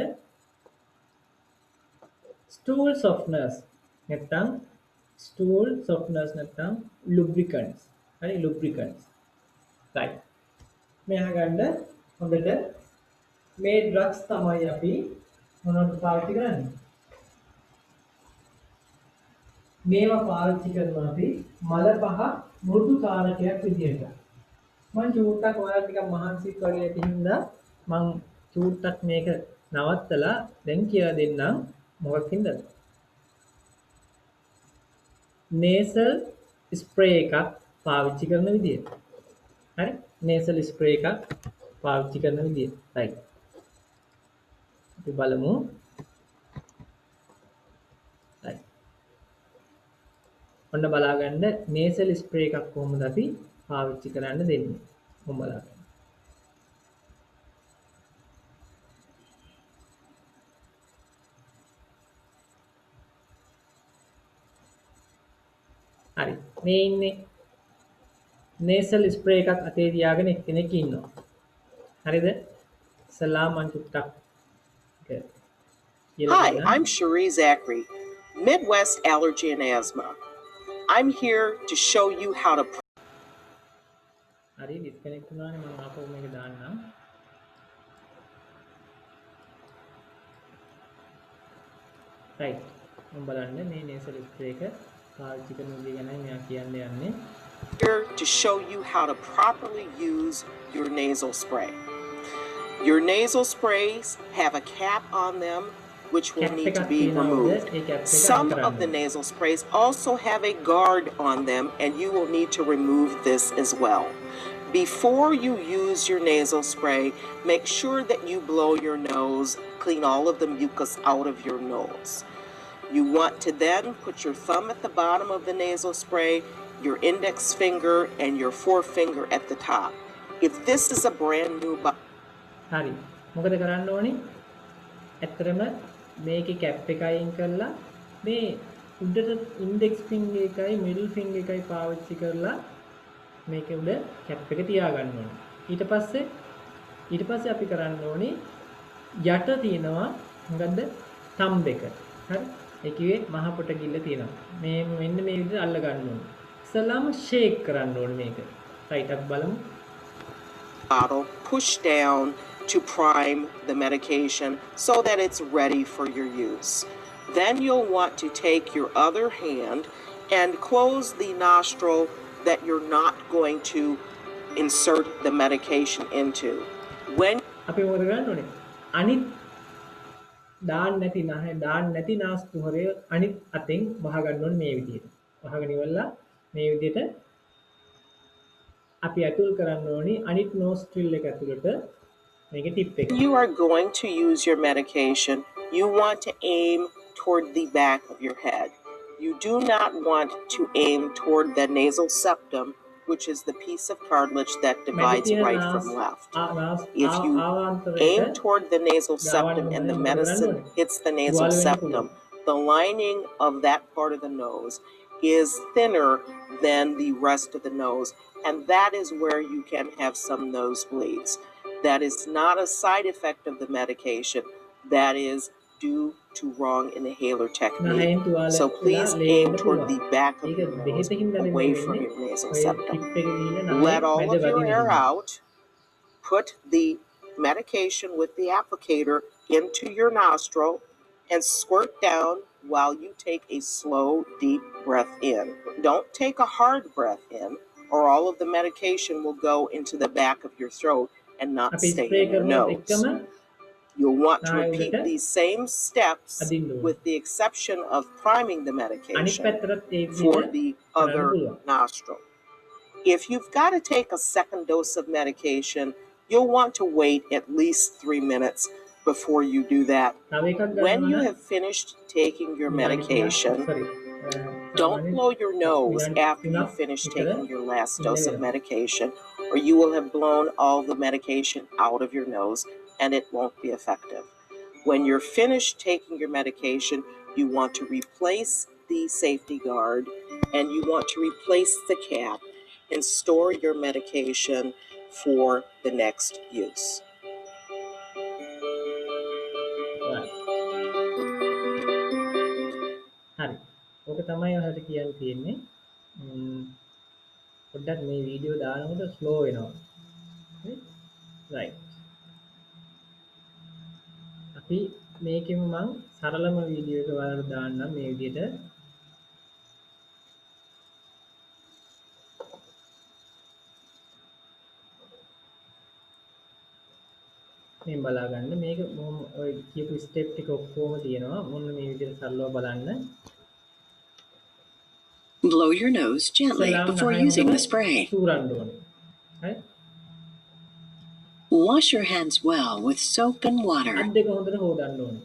stool softness නැත්නම් stool softness නැත්නම් lubricants හරි lubricants right මේ අහගන්න හොඳට මේ drugs තමයි අපි මොනවද පාවිච්චි කරන්නේ මේවා පාවිච්චි කරනවා අපි මල පහ මෘදු කාරකයක් විදියට මම චූට්ටක් ඔයාලට ටිකක් මහන්සිත් වගේ ඇති හින්දා මම චූට්ටක් මේක නවත්තලා දැන් කියලා දෙන්නම් මොකක් හින්දාද nasal spray එකක් පාවිච්චි කරන විදිය. හරි? nasal spray එකක් පාවිච්චි කරන විදිය. right. අපි බලමු. right. ඔන්න බලා ගන්න nasal spray එකක් කොහොමද අපි පාවිච්චි කරන්න දෙන්නේ. කොහොම බලා ගන්න. හරි. මේ ඉන්නේ nasal spray එකක් අතේ තියාගෙන එක්කෙනෙක් ඉන්නවා. හරිද? සලාම් අන්ටුක්ටක්. Hi, I'm Cherie Zachary, Midwest Allergy and Asthma. I'm here to show you how to. හරි ඩිස්කනෙක්ට් වුණානේ මම ආපහු මේක දාන්නම්. right. මම බලන්න මේ nasal spray එක පාවිච්චි කරන විදිය ගැන මෙයා කියන්න යන්නේ. Here to show you how to properly use your nasal spray. Your nasal sprays have a cap on them which will need to be removed. Some of the nasal sprays also have a guard on them and you will need to remove this as well. Before you use your nasal spray, make sure that you blow your nose, clean all of the mucus out of your nose. You want to then put your thumb at the bottom of the nasal spray, your index finger and your forefinger at the top. If this is a brand new හරි මොකද කරන්න ඕනේ ඇත්තටම මේකේ cap එක අයින් කරලා මේ උඩට ඉන්ඩෙක්ස් ෆින්ගර් එකයි මිඩල් ෆින්ගර් එකයි පාවිච්චි කරලා මේකේ උඩ කැප් එක තියාගන්න ඕනේ ඊට පස්සේ අපි කරන්න ඕනේ යට තියෙනවා මොකද්ද තම්බ් එක හරි ඒකේ මහ පොට ගිල්ල තියෙනවා මේ මෙන්න මේ විදිහට අල්ල ගන්න ඕනේ ඉස්සලාම ෂේක් කරන්න ඕනේ මේක රයිට් අපි බලමු bottle push down to prime the medication so that it's ready for your use. Then you'll want to take your other hand and close the nostril that you're not going to insert the medication into. When අපි මොකද කරන්න ඕනේ අනිත් දාන්න නැති නාස්තුහරය අනිත් අතෙන් වහ ගන්න ඕනේ මේ විදිහට. වහගෙන ඉවරලා මේ විදිහට අපි ඇතුල් කරන්න ඕනි අනිත් nostril එක ඇතුළට මේකේ tip එක. You are going to use your medication. You want to aim toward the back of your head. You do not want to aim toward the nasal septum, which is the piece of cartilage that divides right from left. If you aim toward the nasal septum and the medicine hits the nasal septum, the lining of that part of the nose is thinner than the rest of the nose, and that is where you can have some nosebleeds. That is not a side effect of the medication. That is due to wrong inhaler technique. So please aim toward the back of your nose, away from your nasal septum. Let all of your air out. Put the medication with the applicator into your nostril and squirt down while you take a slow, deep breath in. Don't take a hard breath in, or all of the medication will go into the back of your throat and not අපි stay spray in your කරනවත් nose. එක්කම You'll want to නායුවට repeat these same steps අදින්න ඕනේ. with the exception of priming the අනිත් medication පැත්තටත් A for විදිහට the කරන්න other පුළුවන්. nostril. If you've got to take a second dose of medication, you'll want to wait at least 3 minutes before you do that. තව එකක් When ගන්නවා you නම් have finished taking your විනාඩි 30ක් medication, sorry don't සාමාන්‍යයෙන් blow your nose විනාඩි after you 3ක් finish විතර taking your last ඉන්න dose of වෙනවා. medication, or you will have blown all the medication out of your nose and it won't be effective. When you're finished taking your medication, you want to replace the safety guard and you want to replace the cap and store your medication for the next use. right. හරි. ඕක තමයි ඔයාලට කියන්න තියෙන්නේ. පොඩ්ඩක් මේ video දානකොට slow වෙනවා. හරි? right. අපි මේකෙම මම සරලම වීඩියෝ එක ඔයාලට දාන්නම් මේ විදිහට. මේ බලා ගන්න මේක ඔය කියපු ස්ටෙප් ටික ඔක්කොම තියෙනවා. මොන්න මේ විදිහට සරලව බලන්න. Blow your nose gently before using the spray. සූරන්න ඕනේ. හරි? Wash your hands well with soap and water. අත් දෙක හොඳට හොදන්න ඕනේ.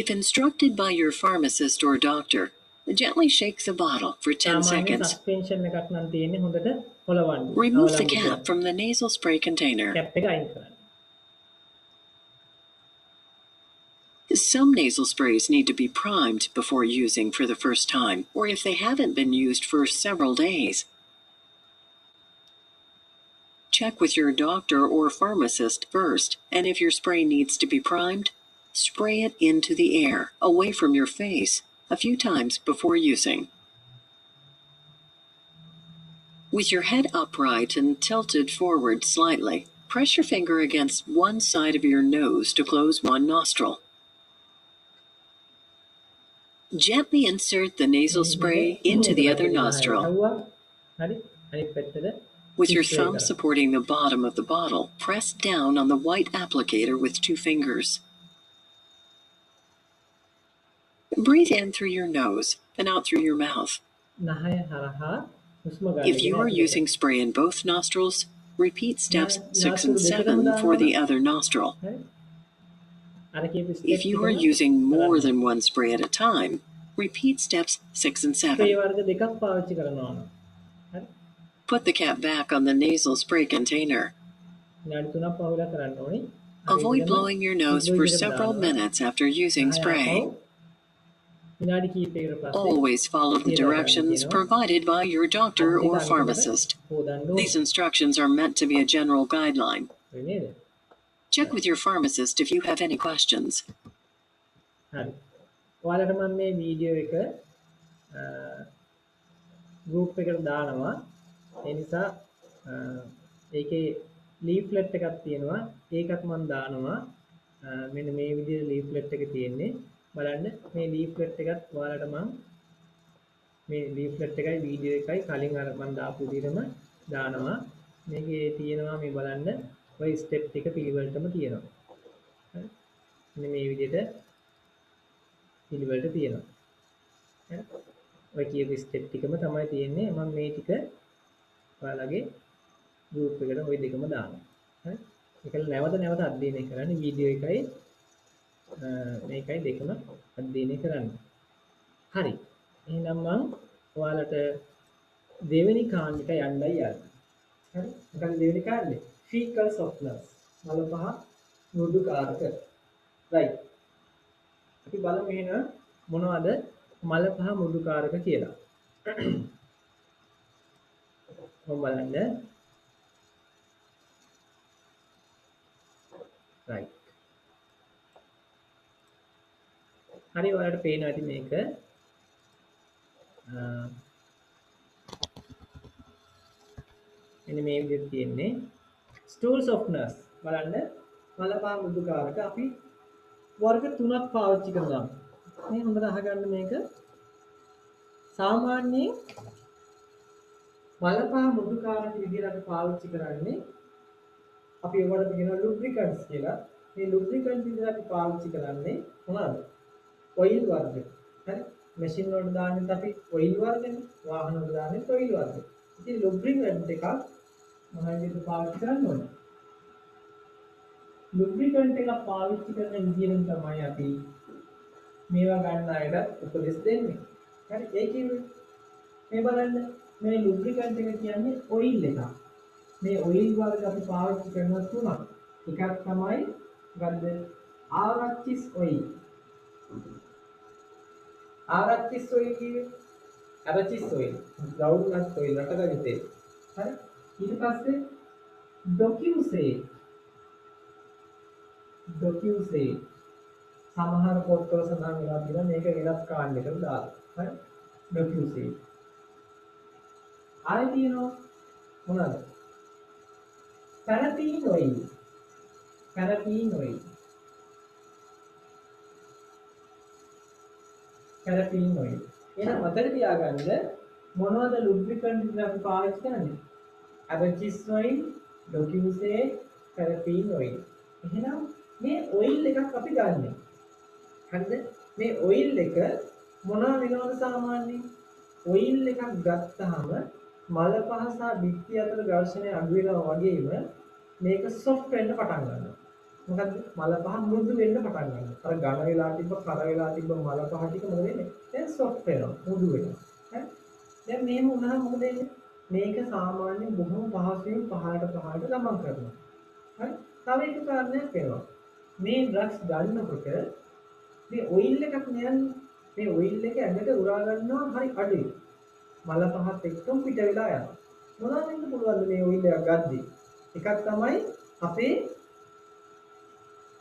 If instructed by your pharmacist or doctor, gently shake the bottle for 10 සාමාන්‍ය seconds. සස්පෙන්ෂන් එකක් නම් තියෙන්නේ හොඳට හොලවන්න. Remove the cap from the nasal spray container. Cap එක අයින් කරන්න. Some nasal sprays need to be primed before using for the first time, or if they haven't been used for several days. Check with your doctor or pharmacist first, and if your spray needs to be primed, spray it into the air, away from your face, a few times before using. With your head upright and tilted forward slightly, press your finger against one side of your nose to close one nostril. Gently insert the nasal spray into the other nostril. හරි? අනිත් පැත්තට With your spray thumb කරන්න. supporting the bottom of the bottle, press down on the white applicator with 2 fingers. Breathe in through your nose and out through your mouth. නහය හරහා හුස්ම ගන්න. If you are using spray in both nostrils, repeat steps 6 and 7 for the other nostril. අර කියපු If you are using more than one spray at a time, repeat steps 6 and spray 7. වර්ග දෙකක් පාවිච්චි කරනවා. හරි? Put the cap back on the nasal spray container. විනාඩි 3ක් පහුලා කරන්න ඕනේ. Avoid blowing your nose for several minutes after using spray. විනාඩි කිහිපයකට පස්සේ Always follow the directions provided by your doctor or pharmacist. හොදන්න These instructions are meant to be a general guideline. ඕනේ නේද? Check with your pharmacist if you have any questions. හරි. ඔයාලට මම මේ video එක ගෲප් එකට දානවා. ඒ නිසා ඒකේ ලීෆ්ලට් එකක් තියෙනවා. ඒකත් මම දානවා. මෙන්න මේ විදිහේ ලීෆ්ලට් එක තියෙන්නේ. බලන්න මේ ලීෆ්ලට් එකත් ඔයාලට මම මේ ලීෆ්ලට් එකයි වීඩියෝ එකයි කලින් අර මම දාපු විදිහටම දානවා. මේකේ තියෙනවා මේ බලන්න ඔය ස්ටෙප් ටික පිළිවෙලටම තියෙනවා. හරි. මෙන්න මේ විදිහට පිළිවෙලට තියෙනවා. හරි. ඔය කියපු ස්ටෙප් ටිකම තමයි තියෙන්නේ. මම මේ ටික ඔයාලගේ group එකට ওই දෙකම දානවා. හරි. ඒකල නැවත අධ්‍යයනය කරන්න වීඩියෝ එකයි මේකයි දෙකම අධ්‍යයනය කරන්න. හරි. එහෙනම් මම ඔයාලට දෙවෙනි කාණ්ඩයට යන්නයි යන්නේ. හරි. මොකක්ද දෙවෙනි කාණ්ඩේ? fecal softness. මල පහ මෘදුකාරක. right. අපි බලමු එහෙනම් මොනවද මල පහ මෘදුකාරක කියලා. කොහොම බලන්න. right. හරි ඔයාලට පේනවා ඇති මේක එන්න මේ විදිහට තියෙන්නේ stool softness බලන්න මලපා මෘදුකාරක අපි වර්ග 3ක් පාවිච්චි කරනවා මේ හොඳට අහගන්න මේක සාමාන්‍යයෙන් මලපා මෘදුකාරක විදිහට අපි පාවිච්චි කරන්නේ අපි ඒවට කියනවා lubricants කියලා මේ lubricant විදිහට අපි පාවිච්චි කරන්නේ මොනවාද oil වර්ග හරි මැෂින් වලට දාන්නේ අපි oil වර්ගනේ වාහන වලට දාන්නේ oil වර්ග ඉතින් lubricant එකක් මොනවා විදිහට පාවිච්චි කරන්න ඕනේ lubricant එකක් පාවිච්චි කරන විදිහෙන් තමයි අපි මේවා ගන්න අයට උපදෙස් දෙන්නේ හරි ඒ කියන්නේ මේ බලන්න මේ lubricant එක කියන්නේ oil එකක් මේ oil වර්ග අපි පාවිච්චි කරන තුනක් එකක් තමයි මොකද්ද ආරච්චිස් oil ආරච්චිස් oil කියන්නේ ආරච්චිස් oil groundnut oil රටගගේ තෙල් හරි ඊට පස්සේ docusate සමහර පොත්වල සඳහන් වෙලා තියෙනවා මේක වෙනත් කාණ්ඩයකට දාලා හරි docusate ආයෙ තියෙනවා මොනවාද paraffin oil paraffin oil එහෙනම් මතක තියාගන්න මොනවද lubricant විදිහට අපි පාවිච්චි කරන්නේ arachis oil docusate paraffin oil එහෙනම් මේ oil එකක් අපි ගන්න. හරිද? මේ oil එක මොනවා වෙනවද සාමාන්‍යයෙන්? oil එකක් ගත්තාම මල පහ සහ බිත්ති අතර ඝර්ෂණය අඩු වෙනවා වගේම මේක soft වෙන්න පටන් ගන්නවා. මොකද්ද? මල පහ මෘදු වෙන්න පටන් ගන්නවා. අර ඝන වෙලා තිබ්බ කර වෙලා තිබ්බ මල පහ ටික මොකද වෙන්නේ? දැන් soft වෙනවා, මෘදු වෙනවා. හරි? දැන් මේක වුණාම මොකද වෙන්නේ? මේක සාමාන්‍යයෙන් බොහොම පහසුවෙන් පහළට ගමන් කරනවා. හරි? තව එක කාරණයක් වෙනවා. මේ ඩ්‍රග්ස් ගන්නකොට මේ ඔයිල් එකක් නෑනේ. මේ ඔයිල් එක ඇඟට උරා ගන්නවා හරි අඩුයි. මල පහත් එක්කම පිට වෙලා යනවා. මොනවද වෙන්න පුළුවන්ද මේ ඔයිල් එක ගද්දී? එකක් තමයි අපේ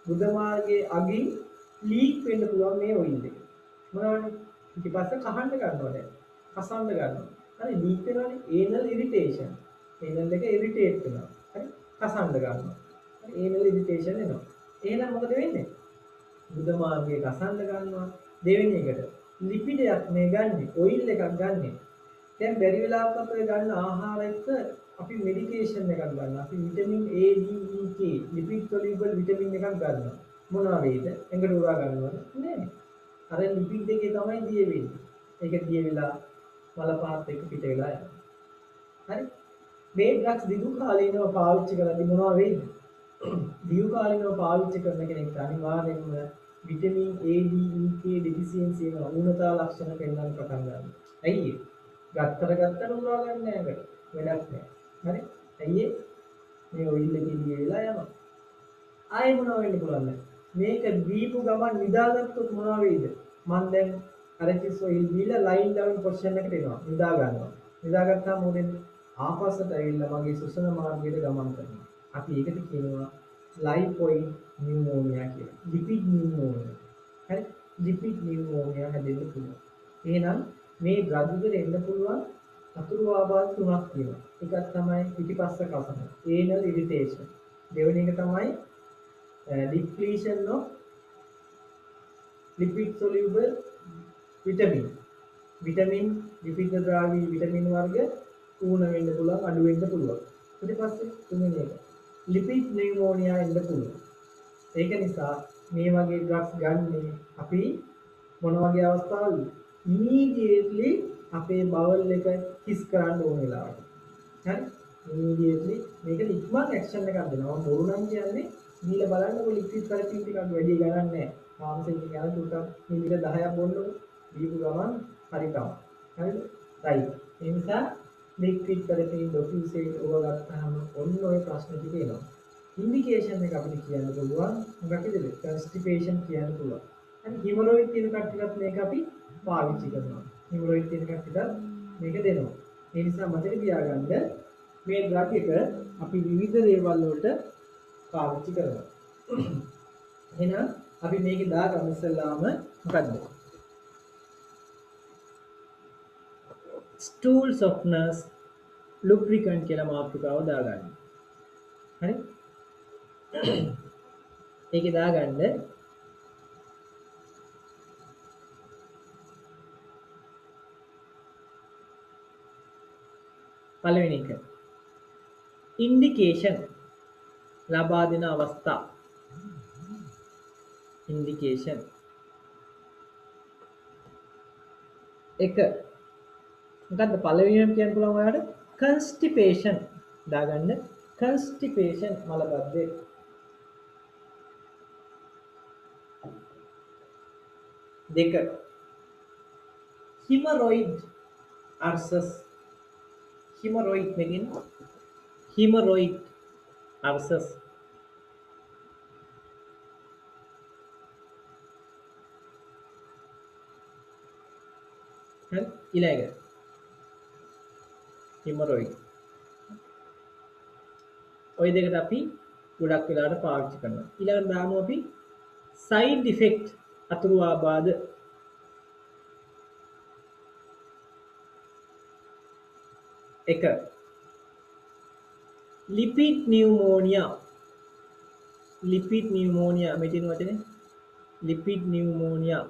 බුද්ධ මාර්ගයේ අගින් ලීක් වෙන්න පුළුවන් මේ ඔයිල් එක. මොනවද? ඊට පස්සේ කහන්න ගන්නවා දැන්. කසන්න ගන්නවා. හරි ලීක් වෙනවානේ anal irritation. anal එක ඉරිටේට් වෙනවා. හරි කසන්න ගන්නවා. anal irritation එනවා. එහෙනම් මොකද වෙන්නේ? බුද්ධ මාර්ගයේ කසන්න ගන්නවා. දෙවෙනි එකට ලිපිඩයක් මේ ගන්නෙ, ඔයිල් එකක් ගන්නෙ. දැන් බැරි වෙලාවකට ඔය ගන්න ආහාර එක්ක අපි මෙඩිකේෂන් එකක් ගන්නවා. අපි vitamin A, D, E, K lipid soluble vitamin එකක් ගන්නවා. මොනවා වේද? එඟට උරා ගන්නවද? නෑ. අර ලිපිඩ් එකේ තමයි දිය වෙන්නේ. ඒක දිය වෙලා මල පාත් එක්ක පිට වෙලා යනවා. හරි? මේ ඩ්‍රග්ස් දිගු කාලීනව පාවිච්චි කරද්දී මොනවා වෙයිද? දිගු කාලීනව පාවිච්චි කරන කෙනෙක්ට අනිවාර්යෙන්ම vitamin A, D, E, K ඩෙෆිසියන්සි වෙන ඌනතා ලක්ෂණ පෙන්වන්න පටන් ගන්නවා. ඇයි? ගත්තට උරා ගන්න නෑ ඒකට. වැඩක් නෑ. හරි? ඇයි මේ ඔයිල් එකේ දිය වෙලා යනවා. ආයෙ මොනවා වෙන්න පුළුවන්ද? මේක දීපු ගමන් නිදාගත්තොත් මොනවා වෙයිද? මම දැන් arachis oil දීලා line down position එකට එනවා. නිදා ගන්නවා. නිදාගත්තාම මොකද ආපස්සට ඇවිල්ලා මගේ සුසන මාර්ගයට ගමන් කරනවා. අපි ඒකට කියනවා lipoid pneumonia කියලා. lipid pneumonia. හරි? lipid pneumonia හැදෙන්න පුළුවන්. එහෙනම් මේ ඩ්‍රග් වල එන්න පුළුවන් අතුරු ආබාධ තුනක් තියෙනවා. එකක් තමයි පිටිපස්ස කසන. anal irritation. දෙවෙනි එක තමයි depletion of lipid soluble vitamin. vitamin lipid ද්‍රාවී විටමින් වර්ග ඌන වෙන්න පුළුවන්, අඩු වෙන්න පුළුවන්. ඊට පස්සේ තුන්වෙනි එක lipid pneumonia එන්න පුළුවන්. ඒක නිසා මේ වගේ ඩ්‍රග්ස් ගන්න අපි මොන වගේ අවස්ථාවලද? immediately අපේ බවල් එක කිස් කරන්න ඕන වෙලාවට. හරි ඉමීඩියට්ලි මේක ඉක්මන් ඇක්ෂන් එකක් දෙනවා මම බොරු නම් කියන්නේ දීලා බලන්නකො ලික්විඩ් තෙරපි ටිකක් වැඩි ගණන් නැහැ මාංශෙන් කියන තුටක් මිලිට 10ක් බොන්නකො දීපු ගමන් හරි තමයි හරිද රයිට් ඒ නිසා ලික්විඩ් තෙරපි ඩොකියුසේට් ඕව ගත්තාම ඔන්න ඔය ප්‍රශ්න ටික එනවා ඉන්ඩිකේෂන් එක අපිට කියන්න පුළුවන් මොකක්ද කන්ස්ටිපේෂන් කියන්න පුළුවන් හරි හිමොරොයිඩ් තියෙන කට්ටියත් මේක අපි පාවිච්චි කරනවා හිමොරොයිඩ් තියෙන කට්ටියට මේක දෙනවා ඒ නිසා මතක තියාගන්න මේ ඩ්‍රග් එක අපි විවිධ දේවල් වලට පාවිච්චි කරනවා. එහෙනම් අපි මේකේ දාගමු ඉස්සෙල්ලාම මොකද්ද? stool softness lubricant කියලා මාතෘකාව දාගන්න. හරි? ඒකේ දාගන්න පළවෙනි එක ඉන්ඩිකේෂන් ලබා දෙන අවස්ථා ඉන්ඩිකේෂන් එක මොකද්ද පළවෙනිම කියන්න පුළුවන් ඔයාලට කන්ස්ටිපේෂන් දාගන්න කන්ස්ටිපේෂන් මලබද්ධය දෙක හිමොරොයිඩ් අර්සස් හිමොරොයිඩ් මෙගින් හිමොරොයිඩ් අර්සස් හරි ඊළඟ හිමොරොයිඩ් ওই දෙකට අපි ගොඩක් වෙලාවට පාවිච්චි කරනවා ඊළඟට දාමු අපි සයිඩ් ඉෆෙක්ට් අතුරු ආබාධ එක ලිපිඩ් නියුමෝනියා මේ තියෙන වචනේ ලිපිඩ් නියුමෝනියා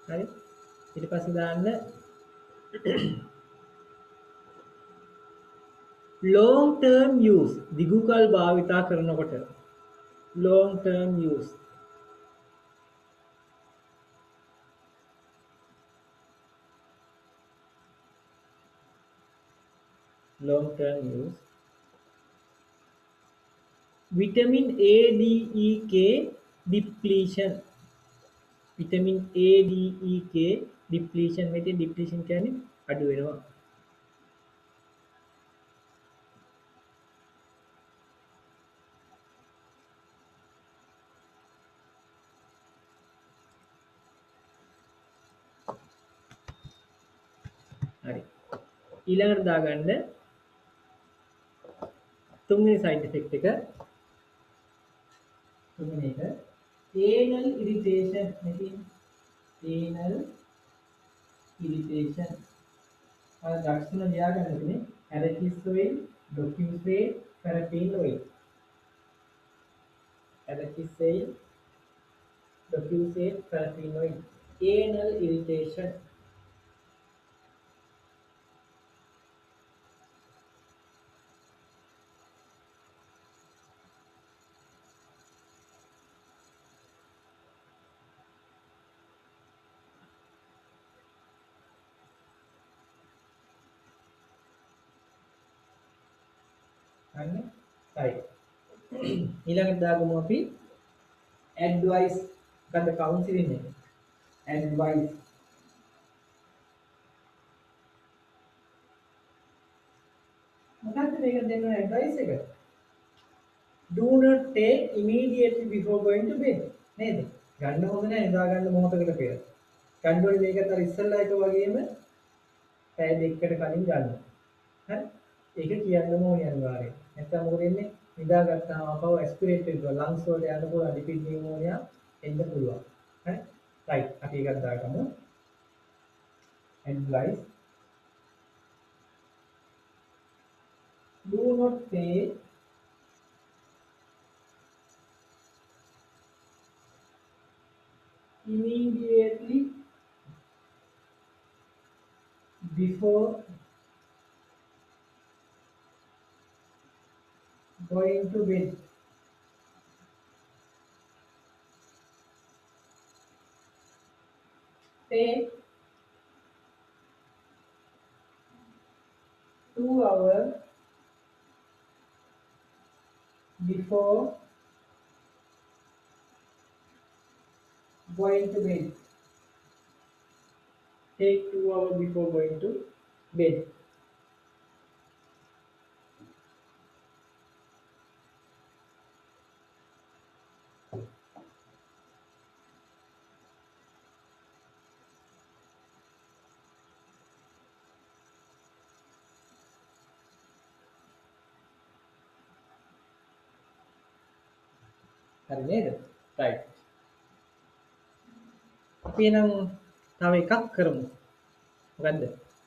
හරි ඊට පස්සේ දාන්න long term use දිගු කල් භාවිතා කරනකොට long term use vitamin A D E K depletion vitamin A D E K depletion මෙතන depletion කියන්නේ අඩු වෙනවා හරි ඊළඟට දාගන්න තුන්වෙනි සයිඩ් ඉෆෙක්ට් එක තුන්වෙනි එක anal irritation මෙතන anal irritation අර දක්ෂණ ලියාගන්න ඕනේ arachis oil docusate paraffin oil arachis oil docusate paraffin oil anal irritation අන්න right ඊළඟට දාගමු අපි advice මොකද්ද කවුන්සිලින් එක advice මොකද්ද මේක දෙන්න advice එක do not take immediately before going to bed නේද ගන්න හොඳ නැහැ නිදා ගන්න මොහොතකට පෙර ගන්න ඕනේ මේකත් අර ඉස්සෙල්ලා එක වගේම පැය දෙකකට කලින් ගන්න හරි ඒක කියන්නම ඕනේ අනිවාර්යයෙන් නැත්නම් මොකද වෙන්නේ නිදා ගත්තාම අපව ඇස්පිරේට් වෙනවා ලංස් වලට යන්න පුළුවන් ලිපිඩ් නියුමෝනියා එන්න පුළුවන් හරි රයිට් අපි එකක් දාගමු advice do not take before going to bed. Take 2 hours before going to bed. Take 2 hours before going to bed. හරි නේද? right. අපි එහෙනම් තව එකක් කරමු. මොකද්ද?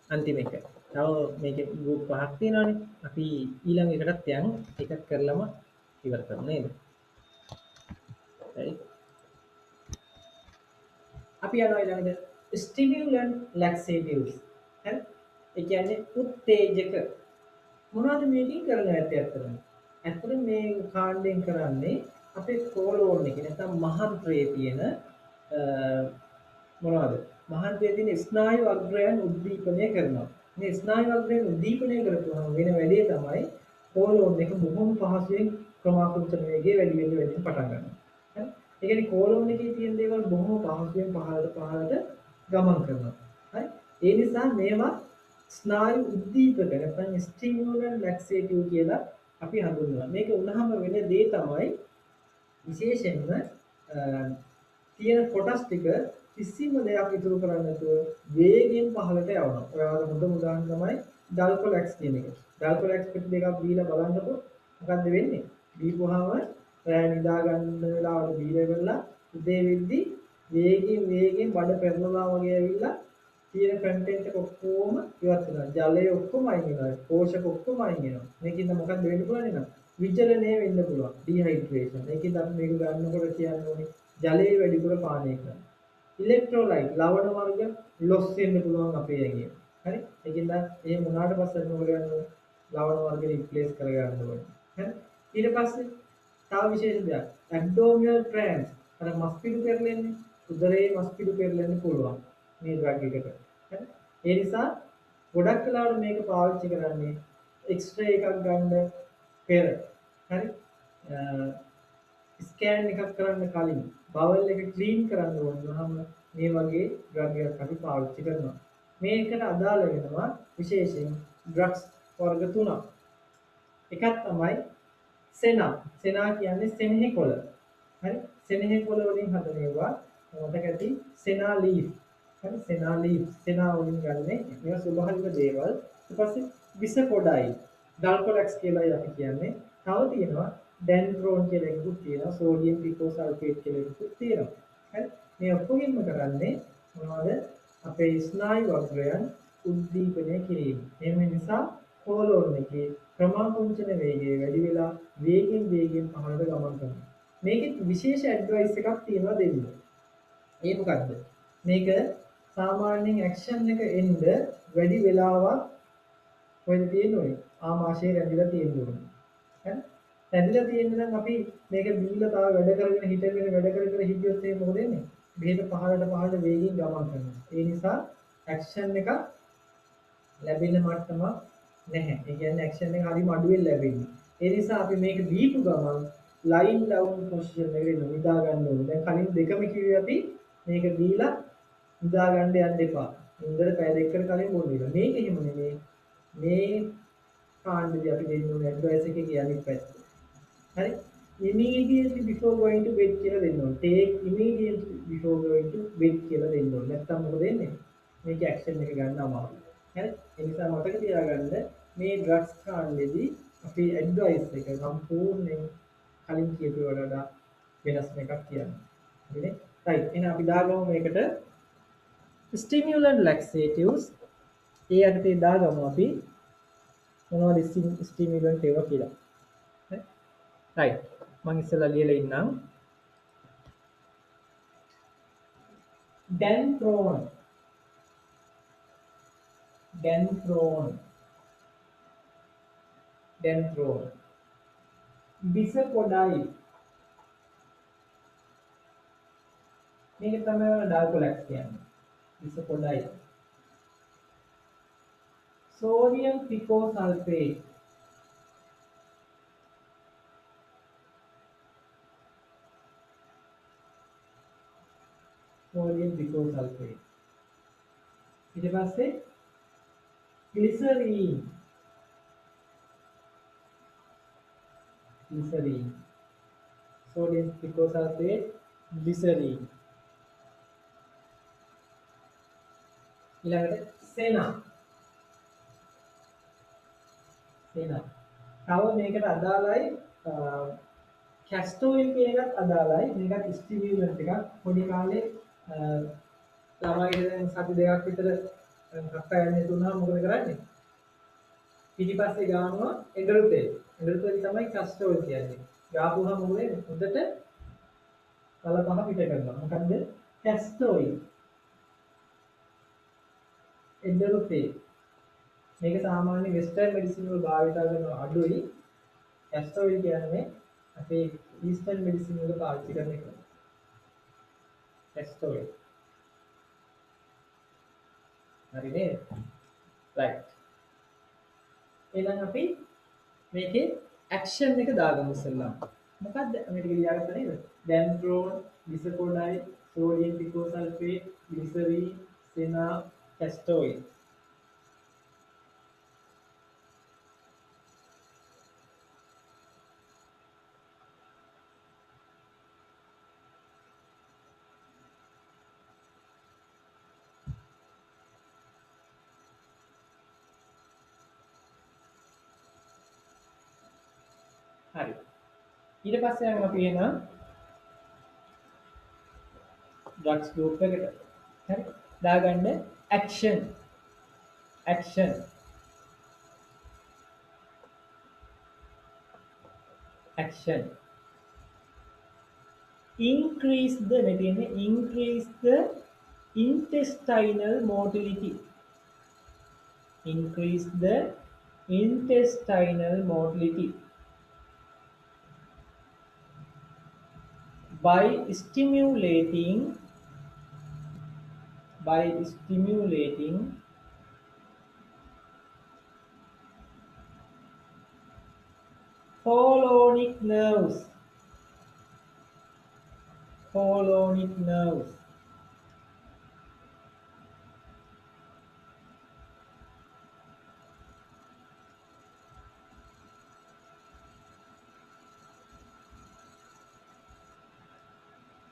අන්තිම එක. තව මේකේ ගෲප් පහක් තියෙනවානේ. අපි ඊළඟ එකටත් යන් එකක් කරලම ඉවර කරමු නේද? right. අපි යනවා ඊළඟට stimulant laxatives. හරි? ඒ කියන්නේ උත්තේජක. මොනවද මේකෙන් කරන්නේ ඇත්තටම? ඇත්තටම මේ කාණ්ඩයෙන් කරන්නේ අපේ කෝලෝන් එකේ නැත්නම් මහන්ත්‍රයේ තියෙන මොනවද? මහන්ත්‍රයේ තියෙන ස්නායු අග්‍රයන් උද්දීපනය කරනවා. මේ ස්නායු අග්‍රයන් උද්දීපනය කරපුවම වෙන වැඩේ තමයි කෝලෝන් එක බොහොම පහසුවෙන් ක්‍රමානුකූල වේගයේ වැඩි වෙන්න පටන් ගන්නවා. හරි? ඒ කියන්නේ කෝලෝන් එකේ තියෙන දේවල් බොහොම පහසුවෙන් පහළට ගමන් කරනවා. හරි? ඒ නිසා මේවා ස්නායු උද්දීපක නැත්නම් ස්ටිමුලන්ට් ලැක්සේටිව් කියලා අපි හඳුන්වනවා. මේක වුණාම වෙන දේ තමයි විශේෂයෙන්ම තියෙන කොටස් ටික කිසිම දෙයක් ඉතුරු කරන්නේ නැතුව වේගයෙන් පහළට යවනවා. ඔයාලා හොඳම උදාහරණ තමයි ඩල්කොලැක්ස් කියන එක. ඩල්කොලැක්ස් පිට දෙකක් දීලා බලන්නකො මොකද්ද වෙන්නේ? දීපුවාම රෑ නිදා ගන්න වෙලාවට දීලා ඉවරලා උදේ වෙද්දි වේගයෙන් බඩ පෙරලලා වගේ ඇවිල්ලා තියෙන කන්ටෙන්ට් එක ඔක්කොම ඉවත් වෙනවා. ජලය ඔක්කොම අයින් වෙනවා. පෝෂක ඔක්කොම අයින් වෙනවා. මේකින්ද මොකක්ද වෙන්න පුළුවන් නේද? විචලනය වෙන්න පුළුවන්. ඩිහයිඩ්‍රේෂන්. ඒකින්ද අපි මේක ගන්නකොට කියන්නේ ඕනේ ජලය වැඩිපුර පානය කරන්න. ඉලෙක්ට්‍රෝලයිට් ලවණ වර්ග ලොස් වෙන්න පුළුවන් අපේ ඇඟේ. හරි? ඒකින්ද එහෙම වුණාට පස්සේ මොකද ගන්න ඕනේ? ලවණ වර්ග රිප්ලේස් කරගන්න ඕනේ. හරි? ඊට පස්සේ තව විශේෂ දෙයක්. ඇබ්ඩෝමිනල් ට්‍රෑන්ස්. අර මස් පිඩු පෙරලෙන්නේ. උදරයේ මස් පිඩු පෙරලෙන්න පුළුවන්. මේ ඩ්‍රග් එකට. හරි? ඒ නිසා ගොඩක් වෙලාවට මේක පාවිච්චි කරන්නේ එක්ස්රේ එකක් ගන්න පෙර. හරි? ස්කෑන් එකක් කරන්න කලින් බවල් එක ක්ලීන් කරන්න ඕන වුණාම මේ වගේ ඩ්‍රග් එකක් අපි පාවිච්චි කරනවා. මේකට අදාළ වෙනවා විශේෂයෙන් ඩ්‍රග්ස් වර්ග තුනක්. එකක් තමයි සෙනා. සෙනා කියන්නේ සෙනෙහි කොළ. හරි? සෙනෙහි කොළ වලින් හදන ඒවා මතක ඇති සෙනා ලීෆ්. හරි? සෙනා ලීෆ්. සෙනා වලින් ගන්නේ මේවා ස්වභාවික දේවල්. ඊට පස්සේ විස කොඩයි. ඩල්කොලැක්ස් කියලා අපි කියන්නේ. තව තියෙනවා ඩෙන්ඩ්‍රෝන් කියලා එකකුත් තියෙනවා. සෝඩියම් පිකෝසල්ෆේට් කියලා එකකුත් තියෙනවා. හරි? මේ ඔක්කොගෙම කරන්නේ මොනවද? අපේ ස්නායු අග්‍රයන් උද්දීපනය කිරීම. එහෙම නිසා කෝලෝන් එකේ ක්‍රමානුකූල වේගය වැඩි වෙලා වේගෙන් පහළට ගමන් කරනවා. මේකෙත් විශේෂ ඇඩ්වයිස් එකක් තියෙනවා දෙන්න. ඒ මොකද්ද? මේක සාමාන්‍යයෙන් ඇක්ෂන් එක එන්න වැඩි වෙලාවක් කොහෙද තියෙන්නේ? ආමාශයේ රැඳිලා තියෙන්නේ. හරි? රැඳිලා තියෙන නම් අපි මේක බීලා තව වැඩ කරගෙන හිටියොත් ඒක මොකද වෙන්නේ? බෙහෙත පහළට වේගයෙන් ගමන් කරනවා. ඒ නිසා ඇක්ෂන් එක ලැබෙන මට්ටම නැහැ. ඒ කියන්නේ ඇක්ෂන් එක හරිම අඩුවෙන් ලැබෙන්නේ. ඒ නිසා අපි මේක දීපු ගමන් ලයින් ඩවුන් පොසිෂන් එකේ නිදා ගන්න ඕනේ. දැන් කලින් දෙකම කිව්වේ අපි මේක දීලා නිදා ගන්න යන්න එපා. ඉන්දර පැය දෙකකට කලින් බොන්න ඉන්න. මේක එහෙම නෙමෙයි. මේ කාණ්ඩදී අපි දෙන්න ඕනේ ඇඩ්වයිස් එකේ කියන්නේ පැත්ත. හරි? immediately before going to bed කියලා දෙන්න ඕනේ. take immediately before going to bed කියලා දෙන්න ඕනේ. නැත්තම් මොකද වෙන්නේ? මේක ඇක්ෂන් එක ගන්න අමාරුයි. හරි? ඒ නිසා මතක තියාගන්න මේ ඩ්‍රග්ස් කාණ්ඩෙදී අපි ඇඩ්වයිස් එක සම්පූර්ණයෙන් කලින් කියපුවට වඩා වෙනස් එකක් කියන්නේ. හරිනේ? right. එහෙනම් අපි දාගමු මේකට stimulant laxatives. ඒ යටතේ දාගමු අපි මොනවද stimulant ඒවා කියලා. හරි? right. මම ඉස්සෙල්ලා ලියලා ඉන්නම්. Denthrone. Denthrone. Bisapodyl. මේක තමයි ඩල්කොලැක්ස් කියන්නේ. Bisapodyl. Sodium picosulfate. Sodium picosulfate. ඊට පස්සේ glycerine. Glycerine. Sodium picosulfate, glycerine. ඊළඟට සෙනා. සෙනා. තව මේකට අදාළයි කැස්ටෝයිල් කියන එකත් අදාළයි. මේකත් ස්ටිමියුලන්ට් එකක්. පොඩි කාලේ ළමයිට දැන් සති දෙකක් විතර කක්ක යන්නේ තුනම මොකද කරන්නේ? පිටිපස්සේ ගානවා එඬරු තෙල්. එඬරු තෙල් තමයි කැස්ටෝයිල් කියන්නේ. ගාපුවම මොකද වෙන්නේ? හොඳට වල පහ පිට කරනවා. මොකද්ද? කැස්ටෝයිල්. එඬරු තෙල්. මේක සාමාන්‍ය වෙස්ටර්න් මෙඩිසින් වල භාවිත කරන අඩුයි. කැස්ටෝයිල් කියන්නේ අපේ ඊස්ටර්න් මෙඩිසින් වල පාවිච්චි කරන එක. කැස්ටෝයිල්. හරි නේද? රයිට්. එහෙනම් අපි මේකේ ඇක්ෂන් එක දාගමු ඉස්සෙල්ලා. මොකද්ද මේ ටික ලියාගත්ත නේද? Dendron, Bisapodyl, sodium picosulfate, glycerine, sena, castoid. හරි. ඊට පස්සේ යනවා අපි එන ඩ්‍රග්ස් ගෲප් එකට. හරි. දාගන්න action. Action. Action. increase the මෙතන increase the intestinal motility. Increase the intestinal motility. By stimulating colonic nerves. Colonic nerves.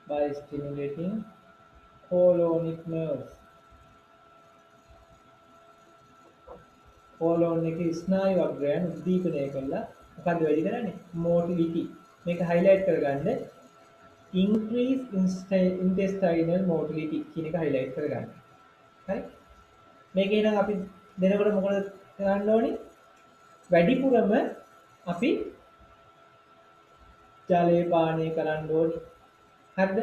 By stimulating colonic nerves. colon එකේ ස්නායු අග්‍රයන් උද්දීපනය කළා. මොකද වැඩි කරන්නේ? motility. මේක highlight කරගන්න. increase intestinal motility කියන එක highlight කරගන්න. හරි? මේක එනම් අපි දෙනකොට මොකද කරන්න ඕනේ? වැඩිපුරම අපි ජලය පානය කරන්න ඕනේ. හරිද?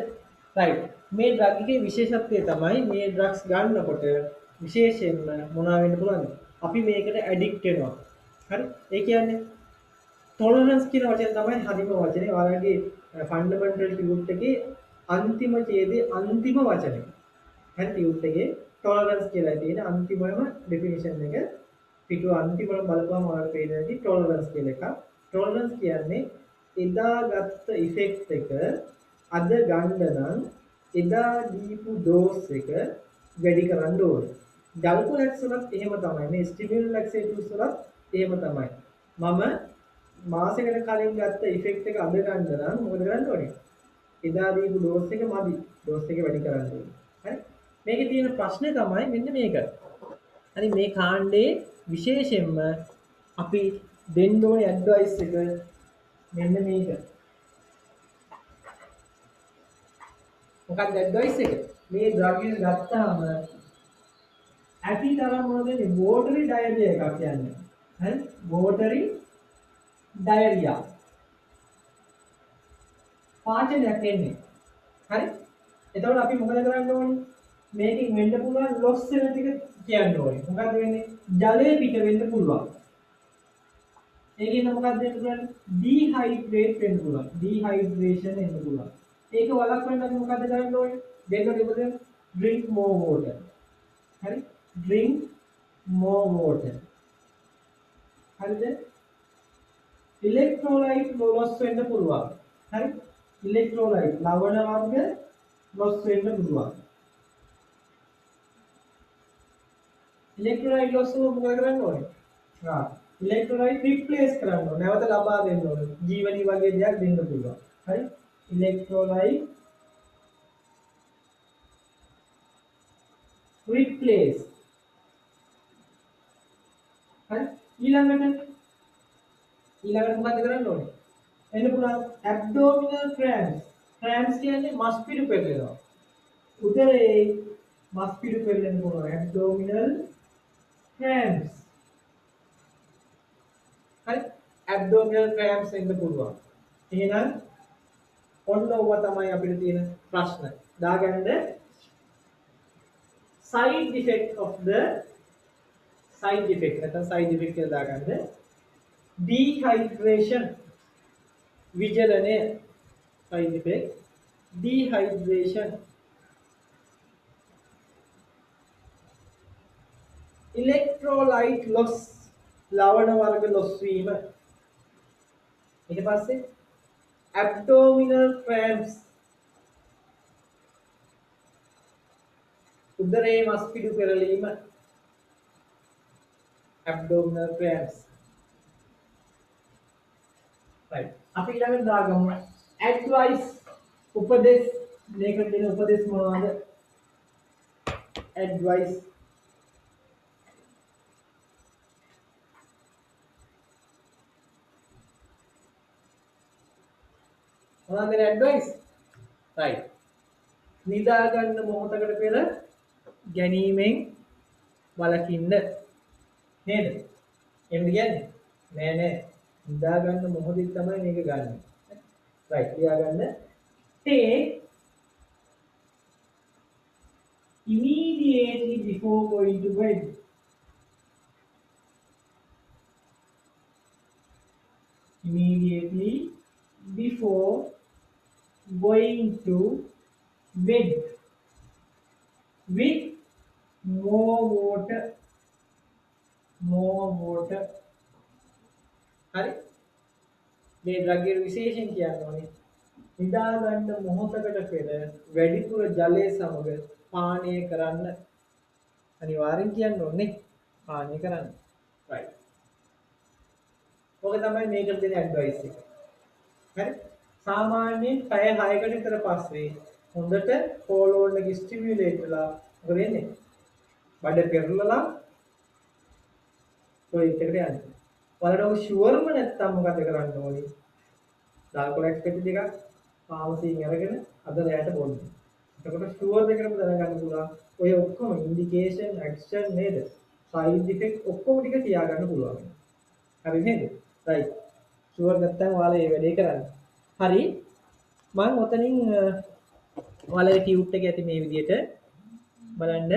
රයිට්. මේ ඩ්‍රග් එකේ විශේෂත්වය තමයි මේ ඩ්‍රග්ස් ගන්නකොට විශේෂයෙන්ම මොනවා වෙන්න පුළුවන්ද? අපි මේකට ඇඩික්ට් වෙනවා. හරි? ඒ කියන්නේ ටොලරන්ස් කියන වචනේ තමයි හදිම වචනේ. ඔයාලගේ ෆන්ඩමෙන්ටල් ටියුට් එකේ අන්තිම ඡේදයේ අන්තිම වචනේ. හරි ටියුට් එකේ ටොලරන්ස් කියලා තියෙන අන්තිමම ඩෙෆිනිෂන් එක පිටු අන්තිමම බලපුවම ඔයාලට පේනවා ටොලරන්ස් කියලා එකක්. ටොලරන්ස් කියන්නේ එදා ගත්ත ඉෆෙක්ට් එක අද ගන්න නම් එදා දීපු ඩෝස් එක වැඩි කරන්න ඕනේ. ඩල්කොලැක්ස් වලත් එහෙම තමයි. මේ ස්ටිමියුලන්ට් ලැක්සේටිව්ස් වලත් එහෙම තමයි. මම මාසෙකට කලින් ගත්ත ඉෆෙක්ට් එක අද ගන්න නම් මොකද කරන්න ඕනේ? එදා දීපු ඩෝස් එක මදි. ඩෝස් එක වැඩි කරන්න ඕනේ. හරි? මේකේ තියෙන ප්‍රශ්නේ තමයි මෙන්න මේක. හරි මේ කාණ්ඩේ විශේෂයෙන්ම අපි දෙන්න ඕනේ ඇඩ්වයිස් එක මෙන්න මේක. මොකක්ද ඇඩ්වයිස් එක? මේ ඩ්‍රග් එක ගත්තාම ඇති තරම් මොනවද වෝටරි ඩයරියා එකක් කියන්නේ. හරි? වෝටරි ඩයරියා. පාචනයක් එන්නේ. හරි? එතකොට අපි මොකද කරන්න ඕනේ? මේකෙන් වෙන්න පුළුවන් ලොස් වෙන ටික කියන්න ඕනේ. මොකද්ද වෙන්නේ? ජලය පිට වෙන්න පුළුවන්. ඒකෙන් මොකක්ද වෙන්න පුළුවන්? ඩීහයිඩ්‍රේට් වෙන්න පුළුවන්. ඩීහයිඩ්‍රේෂන් වෙන්න පුළුවන්. ඒක වළක්වන්න අපි මොකද කරන්න ඕනේ? දෙන්න දෙපොත drink more water. හරි? drink more water. හරිද? ඉලෙක්ට්‍රෝලයිට් ලොස් වෙන්න පුළුවන්. හරි? ඉලෙක්ට්‍රෝලයිට් ලවණ වර්ග ලොස් වෙන්න පුළුවන්. ඉලෙක්ට්‍රෝලයිට් ලොස් වුණොත් මොකද කරන්න ඕනේ? ඉලෙක්ට්‍රෝලයිට් රිප්ලේස් කරන්න ඕනේ. නැවත ලබා දෙන්න ඕනේ. ජීවනි වගේ දෙයක් දෙන්න පුළුවන්. හරි? ඉලෙක්ට්‍රෝලයිට් replace. හරි? ඊළඟට මොකද කරන්න ඕනේ? එන්න පුළුවන් abdominal cramps. cramps කියන්නේ මස් පිඩු පෙරලෙනවා. උදරයේ මස් පිඩු පෙරලෙන පුළුවන් abdominal cramps. හරි? abdominal cramps එන්න පුළුවන්. එහෙනම් ඔන්න ඔව තමයි අපිට තියෙන ප්‍රශ්න. දාගන්න side effect of the side effect නැත්නම් side effect කියලා දාගන්න dehydration විජලනය side effect dehydration electrolyte loss ලවණ වර්ග loss වීම ඊට පස්සේ abdominal cramps උදරයේ මස් පිඩු පෙරලීම abdominal cramps right අපි ඊළඟට දාගමු advice උපදේශ මේකට දෙන උපදේශ මොනවද advice මොනවද advice right නිදා ගන්න මොහොතකට පෙර ගැනීමෙන් වළකින්න නේද? එහෙම කියන්නේ නෑ නිදා ගන්න මොහොතේ තමයි මේක ගන්න. right තියාගන්න take immediately before going to bed. Immediately before going to bed with more water. හරි මේ ද්‍රව්‍ය විශේෂයෙන් කියන්නේ නිදා ගන්න මොහොතකට පෙර වැඩිපුර ජලය සමග පානය කරන්න අනිවාර්යෙන් කියන්න ඕනේ පානය කරන්න right ඔක තමයි මේකට දෙන ඇඩ්වයිස් එක හරි සාමාන්‍යයෙන් පැය 6කට විතර පස්සේ හොඳට හෝලෝන් එක ස්ටිමියුලේට් වෙලා මොකද වෙන්නේ බඩ පෙරලලා ටොයිලට් එකට යන්න. ඔයාලට ෂුවර්ම නැත්තම් මොකද කරන්න ඕනේ? ඩාල්කොලැක්ස් පෙට්ටි දෙකක් ෆාමසියෙන් අරගෙන අද රැයට බොන්න. එතකොට ෂුවර් එකකටම දැනගන්න පුළුවන් ඔය ඔක්කොම ඉන්ඩිකේෂන් ඇක්ෂන් නේද? සයිඩ් ඉෆෙක්ට් ඔක්කොම ටික තියාගන්න පුළුවන්. හරි නේද? රයිට්. ෂුවර් නැත්තම් ඔයාලා මේ වැඩේ කරන්න. හරි. මම ඔතනින් ඔයාලගේ ටියුට් එක ඇති මේ විදිහට බලන්න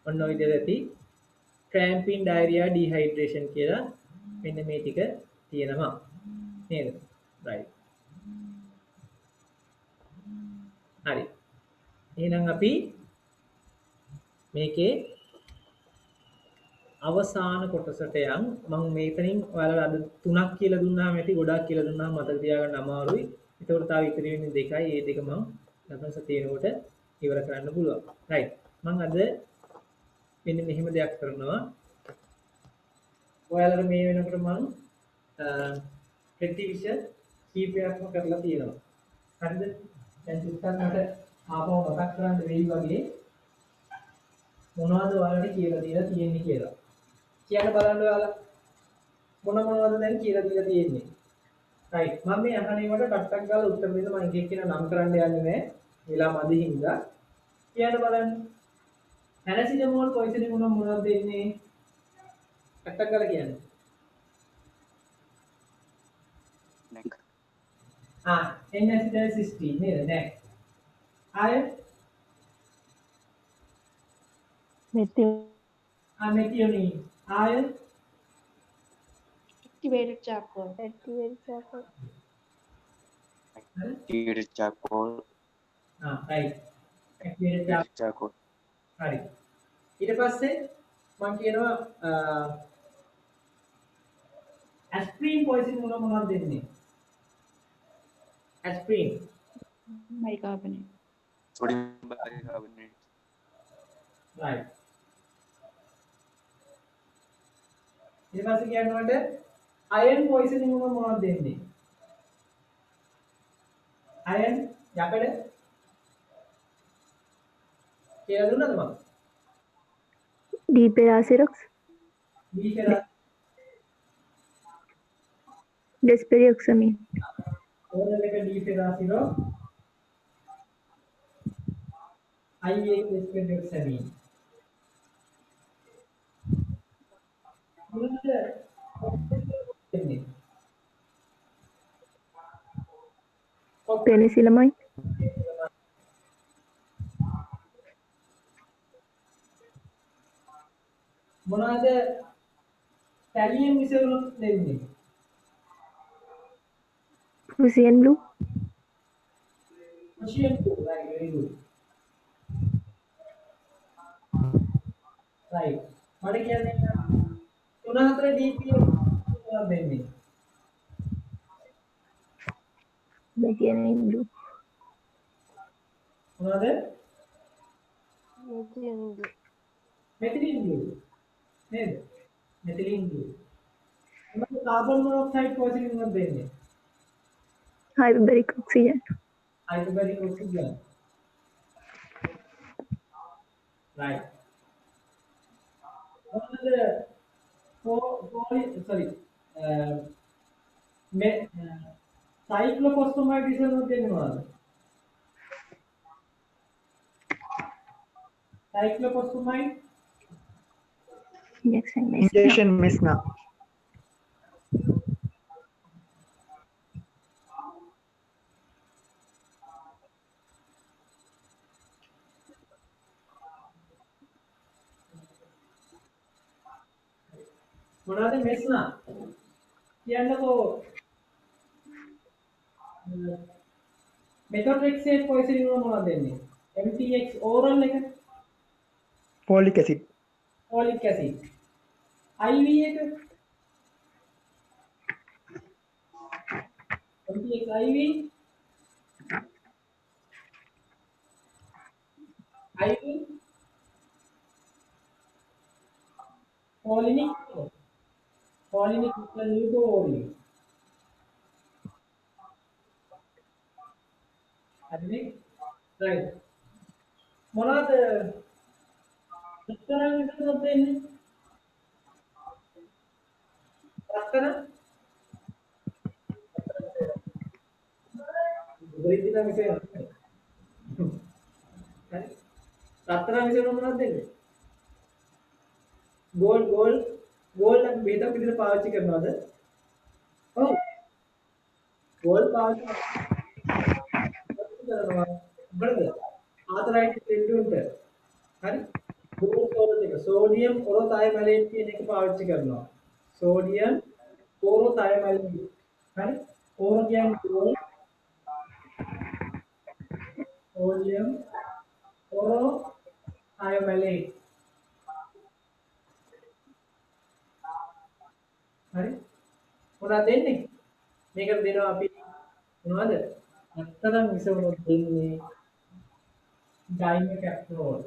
ඔන්න ඔය විදිහට ඇති cramping diarrhea dehydration කියලා මෙන්න මේ ටික තියෙනවා නේද right හරි එහෙනම් අපි මේකේ අවසාන කොටසට යන් මම මේතනින් ඔයාලට අද 3ක් කියලා දුන්නාම ඇති ගොඩක් කියලා දුන්නාම මතක තියාගන්න අමාරුයි ඒතකොට තව ඉතිරි වෙන්නේ දෙකයි ඒ දෙක මම ලබන සතියේනකොට ඉවර කරන්න පුළුවන් right මම අද මෙන්න මෙහෙම දෙයක් කරනවා ඔයාලට මේ වෙනකොට මම ප්‍රතිවිෂ කීපයක්ම කරලා තියෙනවා හරිද දැන් චුට්ටක් මට ආපහු මතක් කරන්න වෙයි වගේ මොනවද ඔයාලට කියලා දීලා තියෙන්නේ කියලා කියන්න බලන්න ඔයාලා මොනවද දැන් කියලා දීලා තියෙන්නේ right මම මේ අහන්නේ වට ටක් ගාලා උත්තර දෙන්න මම එක එක්කෙනා නම් කරන්න යන්නේ නැහැ වෙලා මදි හින්දා කියන්න බලන්න පැරසිටමෝල් පොයිසනින් උනම මොනවද දෙන්නේ? ටක් කරලා කියන්නේ. NAC. NAC cysteine නේද? NAC. iron methionine iron activated charcoal. activated charcoal, right activated activated charcoal, හරි ඊට පස්සේ මම කියනවා aspirin poison මොනවද දෙන්නේ aspirin Bicarbonate. sodium bicarbonate, right ඊට පස්සේ කියනකොට iron poison මොනවද දෙන්නේ iron යකඩ කියලා දුන්නද මම Diperacerox, දීපේලා desperioxamine, ඕනල් එක දීපේලාසිරෝ I එක desperioxamine මොනවද දෙන්නේ penicillamine, මොනවද තැලියම් විසවුණු දෙන්නේ Prussian blue, Russian food, right, very good. Right. මට කියන්නේ තුන හතර DPM මොනවද දෙන්නේ methionine blue, මොනවද Methionine blue. methylene blue නේද methylene blue මොනවද carbon monoxide poison මොනවද දෙන්නේ hyperbaric oxygen, hyperbaric oxygen right මොනවද sorry cyclophosphamide විසවුණු දෙන්නේ මොනවද cyclophosphamide injection mesna, injection mesna, මොනවද මෙස්නා කියන්නකෝ methotrexate poison මොනවද දෙන්නේ MTX oral එක folic acid, folic acid IV එක MTX IV IV polinic glucosamine හරිනේ right මොනවද රත්තරන් විසඳුම් දෙන්නේ රත්තරන් ගොඩින් විසඳ හරි රත්තරන් විසඳුම් මොනවද දෙන්නේ ගෝල්ඩ් අපි බේතක් විදිහට පාවිච්චි කරනවද ඔව් ගෝල්ඩ් පාවිච්චි කරනවා මොකද ආතරයිටිස් දෙන්නුන්ට හරි ගෝල්ඩ් සෝල්ට් එක සෝඩියම් ඔරොතයමලේට් කියන එක පාවිච්චි කරනවා සෝඩියම් ඔරොතයමලේට් හරි ඕර කියන්නේ ගෝල්ඩ් සෝඩියම් ඔරොතයමලේට් හරි මොනවද දෙන්නේ මේකට දෙනවා අපි මොනවද නැත්තරම් විසවුණු දෙන්නේ ඩයිමකැප්‍රෝල්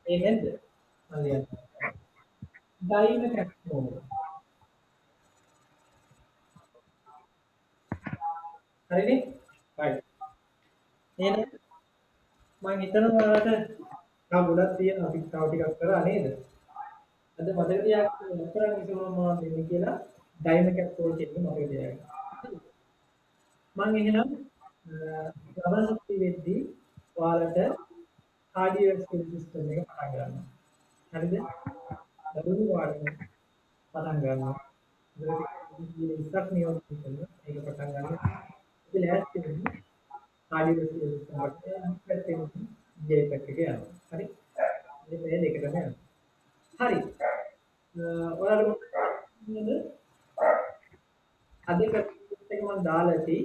ඒ නේද මලියන් ඩයිමකැප්‍රෝල් හරිනේ right එහෙනම් මම හිතනවා ඔයාලට තව ගොඩක් තියෙනවා අපි තව ටිකක් කරා නේද? අද මතක තියාගන්න උත්තරන් විසඳුම මොනවද දෙන්නේ කියලා ඩයිමකැප්‍රෝල් කියන එක මතක තියාගන්න. මම එහෙනම් ගමනක් වෙද්දී ඔයාලට කාඩියෝවැස්කියුලර් සිස්ටම් එක පටන් ගන්නවා. හරිද? දරුණු වාඩි පටන් ගන්නවා. ඉස්සක් නියෝජනය කරනවා. ඒක පටන් ගන්නවා. ඉතින් ලෑස්ති වෙන්න කාඩියෝ පැත්තෙන් ජේ පැත්තට යනවා. හරි. මේ දෙකටම යනවා. හරි. ඔයාලට මොකද අද එක මම දාලා ඇති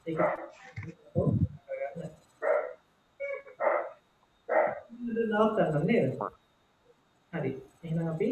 ඒක නවත්තන්න නේද? හරි. එහෙනම් අපි